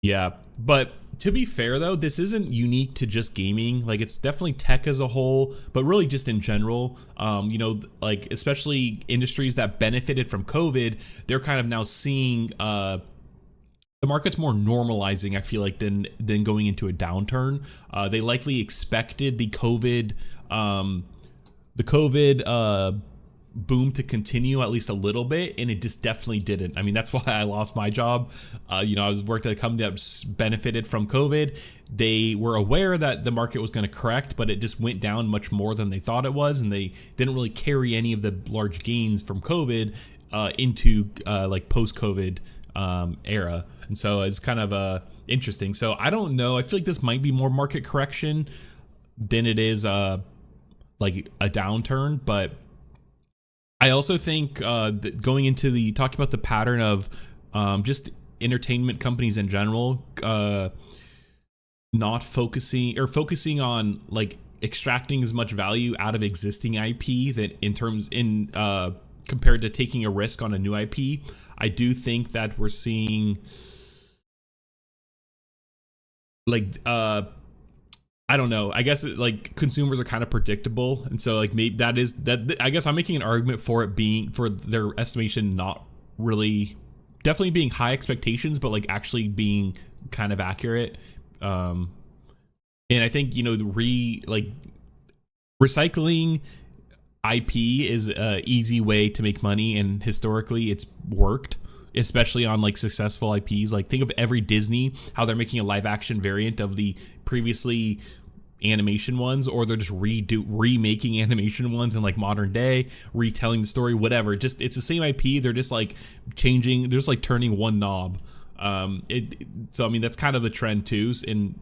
Yeah, but to be fair though, this isn't unique to just gaming. Like, it's definitely tech as a whole, but really just in general. You know, like especially industries that benefited from COVID, they're kind of now seeing the market's more normalizing, I feel like, than going into a downturn. They likely expected the COVID boom to continue at least a little bit, and it just definitely didn't. I mean, that's why I lost my job. You know, I worked at a company that benefited from COVID. They were aware that the market was going to correct, but it just went down much more than they thought it was, and they didn't really carry any of the large gains from COVID into like post-COVID era. And so it's kind of interesting. So I don't know. I feel like this might be more market correction than it is like a downturn, but I also think that going into talking about the pattern of just entertainment companies in general not focusing on like extracting as much value out of existing IP that compared to taking a risk on a new IP. I do think that we're seeing like I don't know. I guess like consumers are kind of predictable, and so like maybe that. I guess I'm making an argument for their estimation not really, definitely being high expectations, but like actually being kind of accurate. And I think, you know, recycling IP is a easy way to make money, and historically it's worked, especially on like successful IPs. Like think of every Disney, how they're making a live action variant of the previously animation ones, or they're just remaking animation ones in like modern day, retelling the story, whatever. Just it's the same IP, they're just like changing, they're just like turning one knob. So I mean that's kind of a trend too in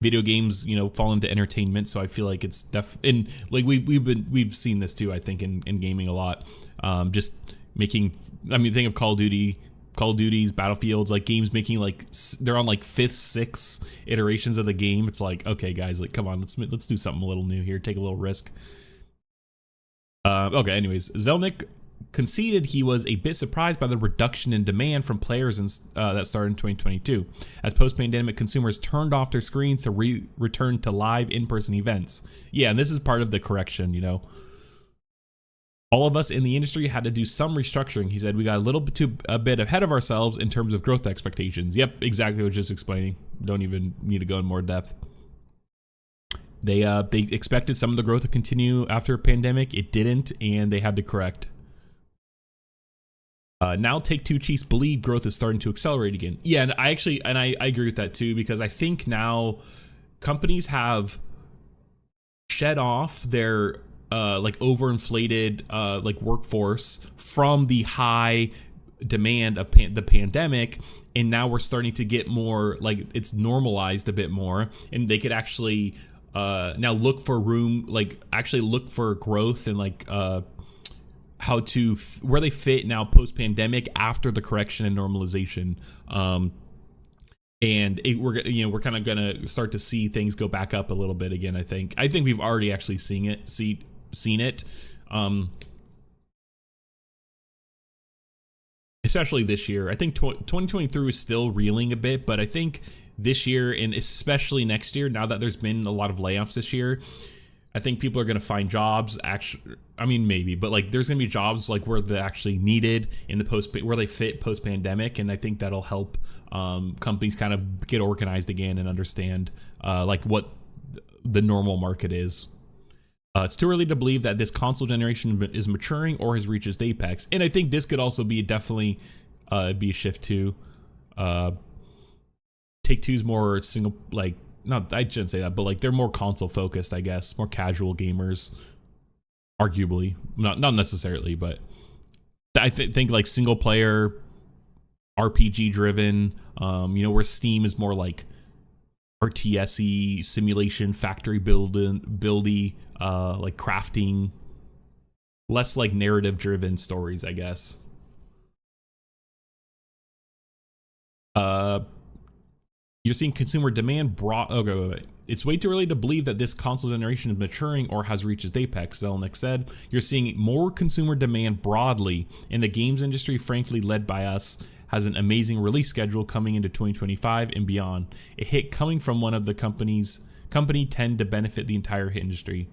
video games, you know, fall into entertainment. So I feel like it's and like we've seen this too, I think, in gaming a lot. Just making, I mean, think of Call of Duty Call of Duties, Battlefields, like games making like they're on like 5th, 6th iterations of the game. It's like, okay, guys, like come on, let's do something a little new here, take a little risk. Okay, anyways, Zelnick conceded he was a bit surprised by the reduction in demand from players that started in 2022, as post-pandemic consumers turned off their screens to return to live in-person events. Yeah, and this is part of the correction, you know. All of us in the industry had to do some restructuring. He said we got a bit ahead of ourselves in terms of growth expectations. Yep, exactly what I was just explaining. Don't even need to go in more depth. They expected some of the growth to continue after a pandemic. It didn't, and they had to correct. Now Take-Two chiefs believe growth is starting to accelerate again. Yeah, and I agree with that too, because I think now companies have shed off their like overinflated like workforce from the high demand of the pandemic, and now we're starting to get more like it's normalized a bit more, and they could actually now look for room, like actually look for growth and like how to where they fit now post pandemic after the correction and normalization. And we're kind of gonna start to see things go back up a little bit again. I think we've already actually seen it, especially this year. I think 2023 is still reeling a bit, but I think this year and especially next year, now that there's been a lot of layoffs this year, I think people are going to find jobs. Actually, I mean, maybe, but like there's going to be jobs like where they're actually needed in the where they fit post pandemic, and I think that'll help companies kind of get organized again and understand like what the normal market is. It's too early to believe that this console generation is maturing or has reached its apex, and I think this could also be definitely be a shift too. Take-Two's more single, like, not, I shouldn't say that, but like they're more console focused, I guess, more casual gamers, arguably, not necessarily, but I think like single player RPG driven, where Steam is more like RTS-y, simulation, factory buildy, like crafting, less like narrative driven stories, I guess. You're seeing consumer demand wait. It's way too early to believe that this console generation is maturing or has reached its apex, Zelnick said. You're seeing more consumer demand broadly, and the games industry, frankly led by us, has an amazing release schedule coming into 2025 and beyond. A hit coming from one of the company tend to benefit the entire hit industry.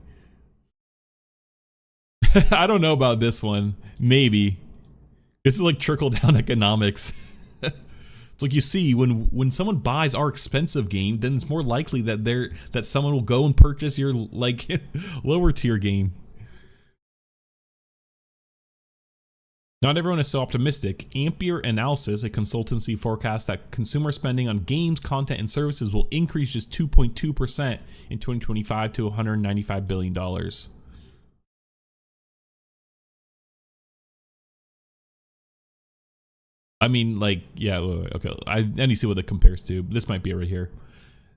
I don't know about this one. Maybe. This is like trickle-down economics. It's like, you see, when someone buys our expensive game, then it's more likely that someone will go and purchase your like lower tier game. Not everyone is so optimistic. Ampere Analysis, a consultancy, forecasts that consumer spending on games, content, and services will increase just 2.2% in 2025 to $195 billion. I mean, like, yeah, okay. I need to see what it compares to. This might be right here.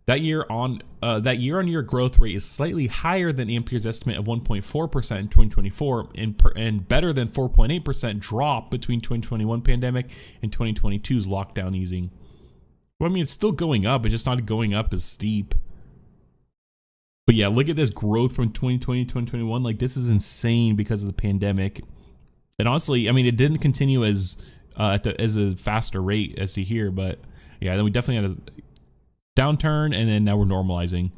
That year-on-year growth rate is slightly higher than Ampere's estimate of 1.4% in 2024, and better than 4.8% drop between 2021 pandemic and 2022's lockdown easing. Well, I mean, it's still going up, it's just not going up as steep. But yeah, look at this growth from 2020 to 2021. Like, this is insane because of the pandemic. And honestly, I mean, it didn't continue as a faster rate as to here, but yeah, then we definitely had a downturn, and then now we're normalizing.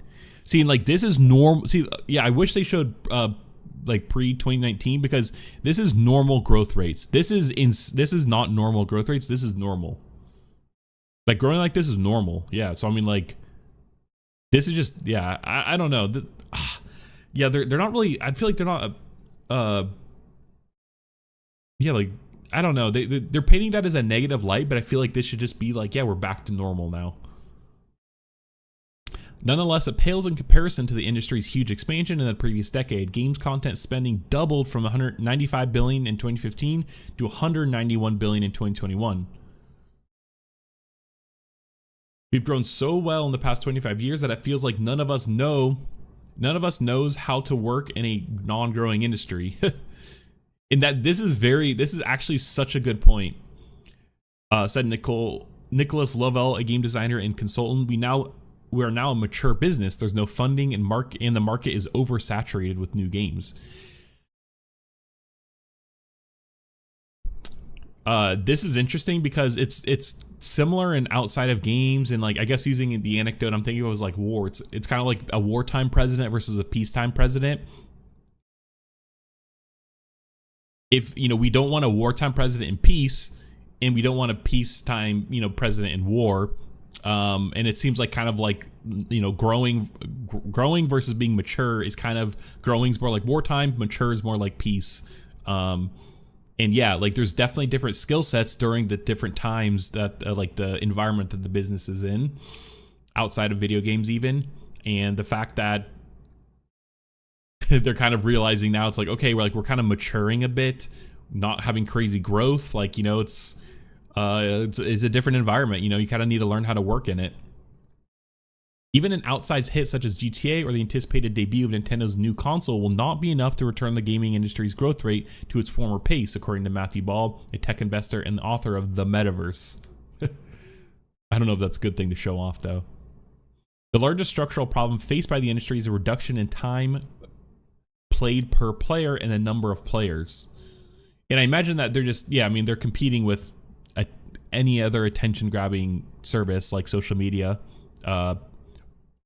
See, like, this is normal. See, yeah, I wish they showed like pre-2019, because this is normal growth rates. This is not normal growth rates. This is normal. Like, growing like this is normal. Yeah, so I mean, like, this is just, yeah, I don't know. Yeah, they're not really, I feel like they're not yeah, like, I don't know. They're painting that as a negative light, but I feel like this should just be like, yeah, we're back to normal now. Nonetheless, it pales in comparison to the industry's huge expansion in the previous decade. Games content spending doubled from $195 billion in 2015 to $191 billion in 2021. We've grown so well in the past 25 years that it feels like none of us knows how to work in a non-growing industry. And that this is actually such a good point. Said Nicholas Lovell, a game designer and consultant. We are now a mature business. There's no funding, and the market is oversaturated with new games. This is interesting because it's similar in outside of games, and like I guess using the anecdote I'm thinking of was like war. It's kind of like a wartime president versus a peacetime president. If we don't want a wartime president in peace, and we don't want a peacetime president in war, and it seems like kind of like growing versus being mature is kind of growing's more like wartime, mature is more like peace. And yeah, like there's definitely different skill sets during the different times that like the environment that the business is in, outside of video games even. And the fact that they're kind of realizing now, it's like, okay, we're kind of maturing a bit, not having crazy growth. Like, it's a different environment. You kind of need to learn how to work in it. Even an outsized hit such as GTA or the anticipated debut of Nintendo's new console will not be enough to return the gaming industry's growth rate to its former pace, according to Matthew Ball, a tech investor and the author of The Metaverse. I don't know if that's a good thing to show off, though. The largest structural problem faced by the industry is a reduction in time played per player and the number of players. And I imagine that they're just, they're competing with any other attention-grabbing service like social media,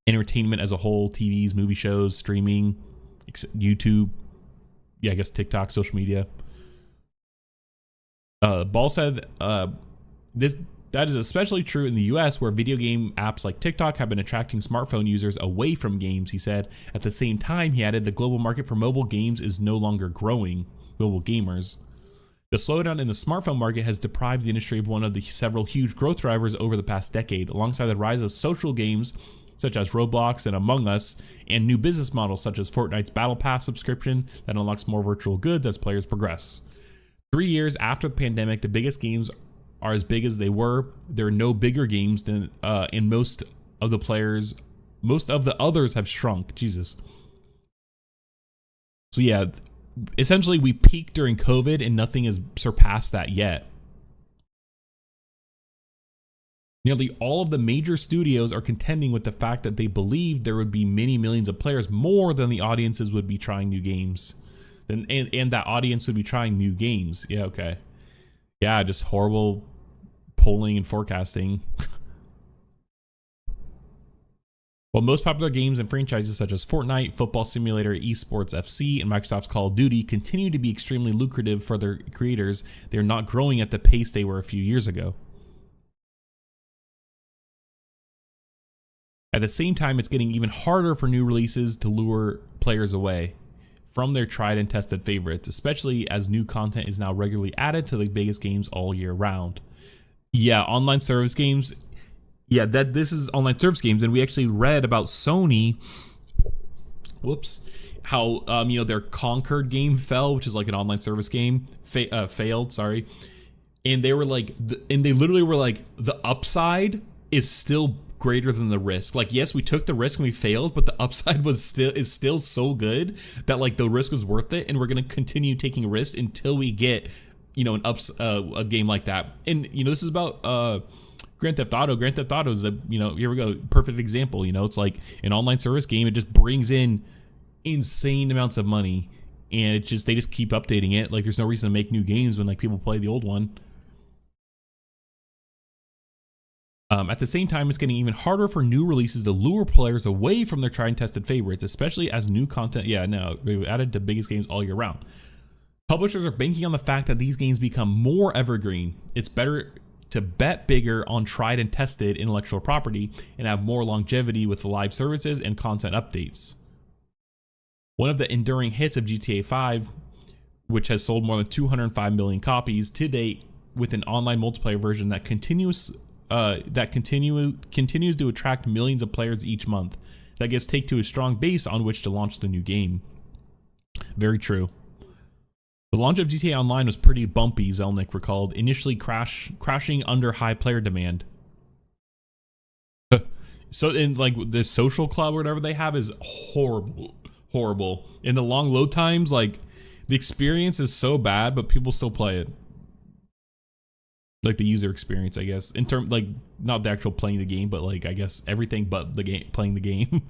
entertainment as a whole, TVs, movie shows, streaming, YouTube, I guess TikTok, social media. Ball said that is especially true in the US, where video game apps like TikTok have been attracting smartphone users away from games, he said. At the same time, he added, the global market for mobile games is no longer growing, mobile gamers. The slowdown in the smartphone market has deprived the industry of one of the several huge growth drivers over the past decade, alongside the rise of social games such as Roblox and Among Us, and new business models such as Fortnite's Battle Pass subscription that unlocks more virtual goods as players progress. 3 years after the pandemic, the biggest games are as big as they were. There are no bigger games than, and most of the others have shrunk. Jesus. So yeah, essentially we peaked during COVID and nothing has surpassed that yet. Nearly all of the major studios are contending with the fact that they believe there would be many millions of players more than the audiences would be trying new games. And that audience would be trying new games. Yeah, okay. Yeah, just horrible polling and forecasting. While most popular games and franchises such as Fortnite, Football Simulator, Esports FC, and Microsoft's Call of Duty continue to be extremely lucrative for their creators, they're not growing at the pace they were a few years ago. At the same time, it's getting even harder for new releases to lure players away from their tried and tested favorites, especially as new content is now regularly added to the biggest games all year round. Yeah, online service games. Yeah, this is online service games, and we actually read about Sony. Whoops. How their Concord game fell, which is like an online service game, failed. Sorry, and they were like, they literally were like, the upside is still greater than the risk. Like, yes, we took the risk and we failed, but the upside is still so good that like the risk was worth it, and we're gonna continue taking risks until we get a game like that. And this is about Grand Theft Auto. Grand Theft Auto is here we go, perfect example. It's like an online service game. It just brings in insane amounts of money, and they just keep updating it. Like, there's no reason to make new games when like people play the old one. At the same time, it's getting even harder for new releases to lure players away from their tried and tested favorites, especially as new content, we've added to biggest games all year round. Publishers are banking on the fact that these games become more evergreen. It's better to bet bigger on tried and tested intellectual property and have more longevity with live services and content updates. One of the enduring hits of GTA 5, which has sold more than 205 million copies to date, with an online multiplayer version that continues to attract millions of players each month. That gives Take-Two a strong base on which to launch the new game. Very true. The launch of GTA Online was pretty bumpy, Zelnick recalled, initially crashing under high player demand. So, in like the social club or whatever they have is horrible. In the long load times, like the experience is so bad, but people still play it. like the user experience, I guess, in term like not the actual playing the game, but like I guess everything but the game, playing the game.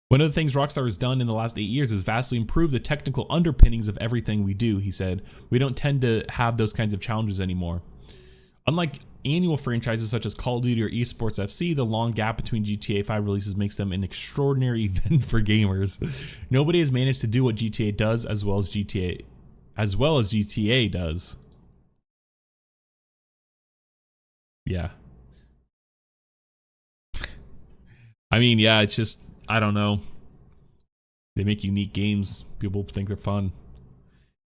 One of the things Rockstar has done in the last 8 years is vastly improve the technical underpinnings of everything we do, he said. We don't tend to have those kinds of challenges anymore. Unlike annual franchises such as Call of Duty or Esports FC, the long gap between GTA 5 releases makes them an extraordinary event for gamers. Nobody has managed to do what GTA does as well as GTA does. Yeah. I mean, yeah, it's just, I don't know. They make unique games. People think they're fun.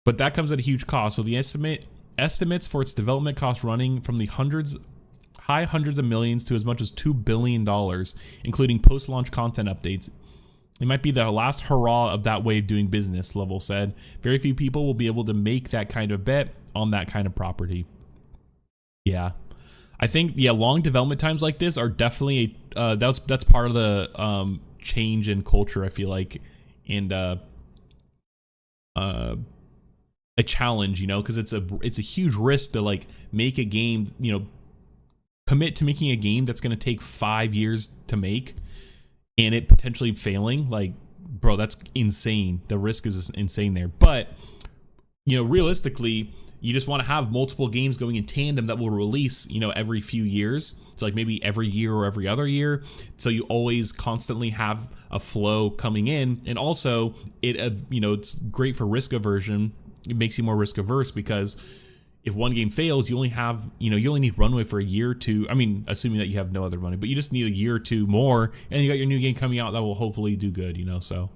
But that comes at a huge cost. So the estimates for its development cost running from the high hundreds of millions to as much as $2 billion, including post-launch content updates. It might be the last hurrah of that way of doing business, Lovell said. Very few people will be able to make that kind of bet on that kind of property. Yeah. I think, yeah, long development times like this are definitely that's part of the change in culture, I feel like, and a challenge, you know, because it's a huge risk to like make a game, you know, commit to making a game that's going to take 5 years to make and it potentially failing. Like, bro, that's insane. The risk is insane there. But, you know, realistically, you just want to have multiple games going in tandem that will release, you know, every few years. So like maybe every year or every other year. So you always constantly have a flow coming in. And also it, you know, it's great for risk aversion. It makes you more risk averse because if one game fails, you only have, you know, you only need runway for a year or two. I mean, assuming that you have no other runway, but you just need a year or two more and you got your new game coming out that will hopefully do good, you know, so.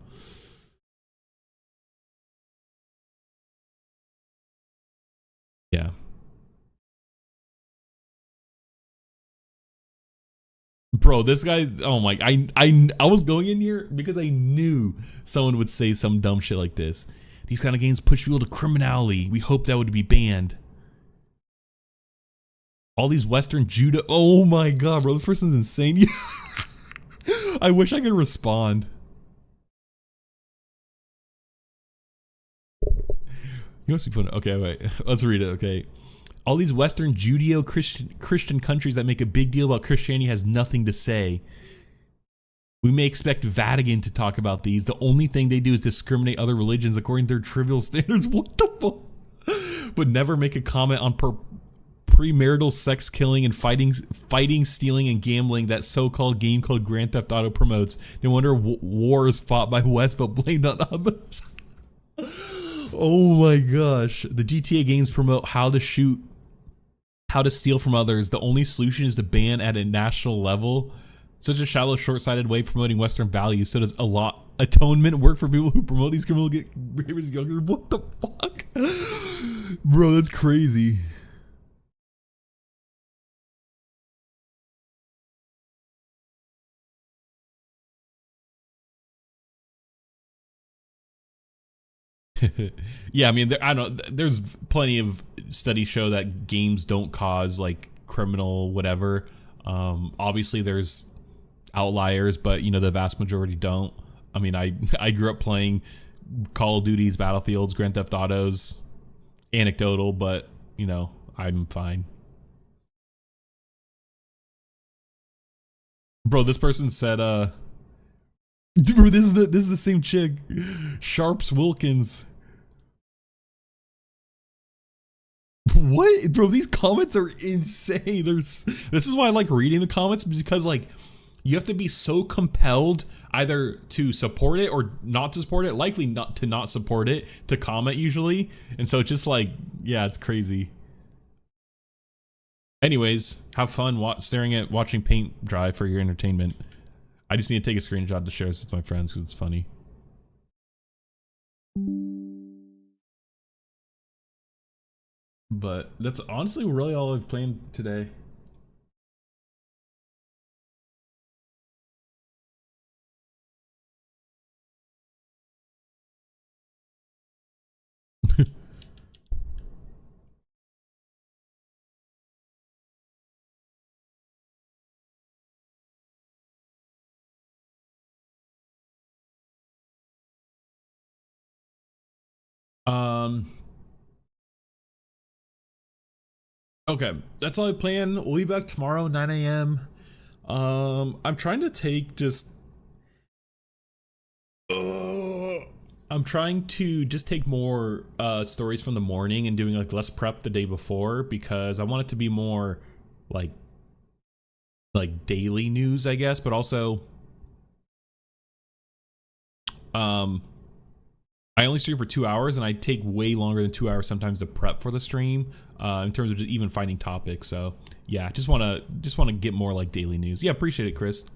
Yeah. Bro, this guy, oh my, I was going in here because I knew someone would say some dumb shit like this. These kind of games push people to criminality. We hope that would be banned. All these Western judo. Oh my god, bro, this person's insane. I wish I could respond. You must be funny. Okay, wait. Let's read it, okay. All these Western Judeo-Christian countries that make a big deal about Christianity has nothing to say. We may expect Vatican to talk about these. The only thing they do is discriminate other religions according to their trivial standards. What the fuck? But never make a comment on premarital sex killing and fighting, stealing, and gambling that so-called game called Grand Theft Auto promotes. No wonder war is fought by West but blamed on others. Oh my gosh. The GTA games promote how to shoot, how to steal from others. The only solution is to ban at a national level. Such a shallow, short-sighted way of promoting Western values. So does a lot atonement work for people who promote these criminal behaviors younger? What the fuck? Bro, that's crazy. Yeah, I mean, there's plenty of studies show that games don't cause like criminal whatever. Obviously there's outliers, but you know, the vast majority don't. I mean, I grew up playing Call of Duty's, Battlefields, Grand Theft Autos. Anecdotal, but you know, I'm fine. Bro, this person said bro, this is the same chick. Sharps Wilkins. What? Bro, these comments are insane. This is why I like reading the comments, because like you have to be so compelled either to support it or not to support it, likely not to support it, to comment usually. And so it's just like, yeah, it's crazy. Anyways, have fun watching paint dry for your entertainment. I just need to take a screenshot to share this with my friends because it's funny. But that's honestly really all I've played today. Okay, that's all I plan. We'll be back tomorrow, 9 a.m. I'm trying to take just... I'm trying to just take more stories from the morning and doing like less prep the day before, because I want it to be more like daily news, I guess, but also I only stream for 2 hours, and I take way longer than 2 hours sometimes to prep for the stream, in terms of just even finding topics. So yeah, just want to get more like daily news. Yeah, appreciate it, Chris.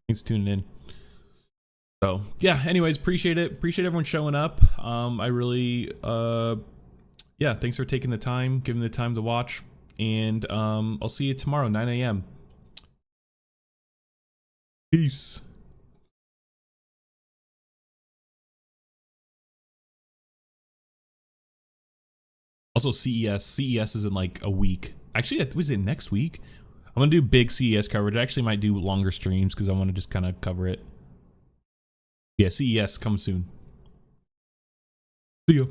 Thanks for tuning in. So yeah, anyways, appreciate it. Appreciate everyone showing up. I really, yeah, thanks for taking the time, giving the time to watch, and I'll see you tomorrow, 9 a.m. Peace. Also, CES is in like a week. Actually, was it next week? I'm gonna do big CES coverage. I actually might do longer streams because I want to just kind of cover it. Yeah, CES comes soon. See ya.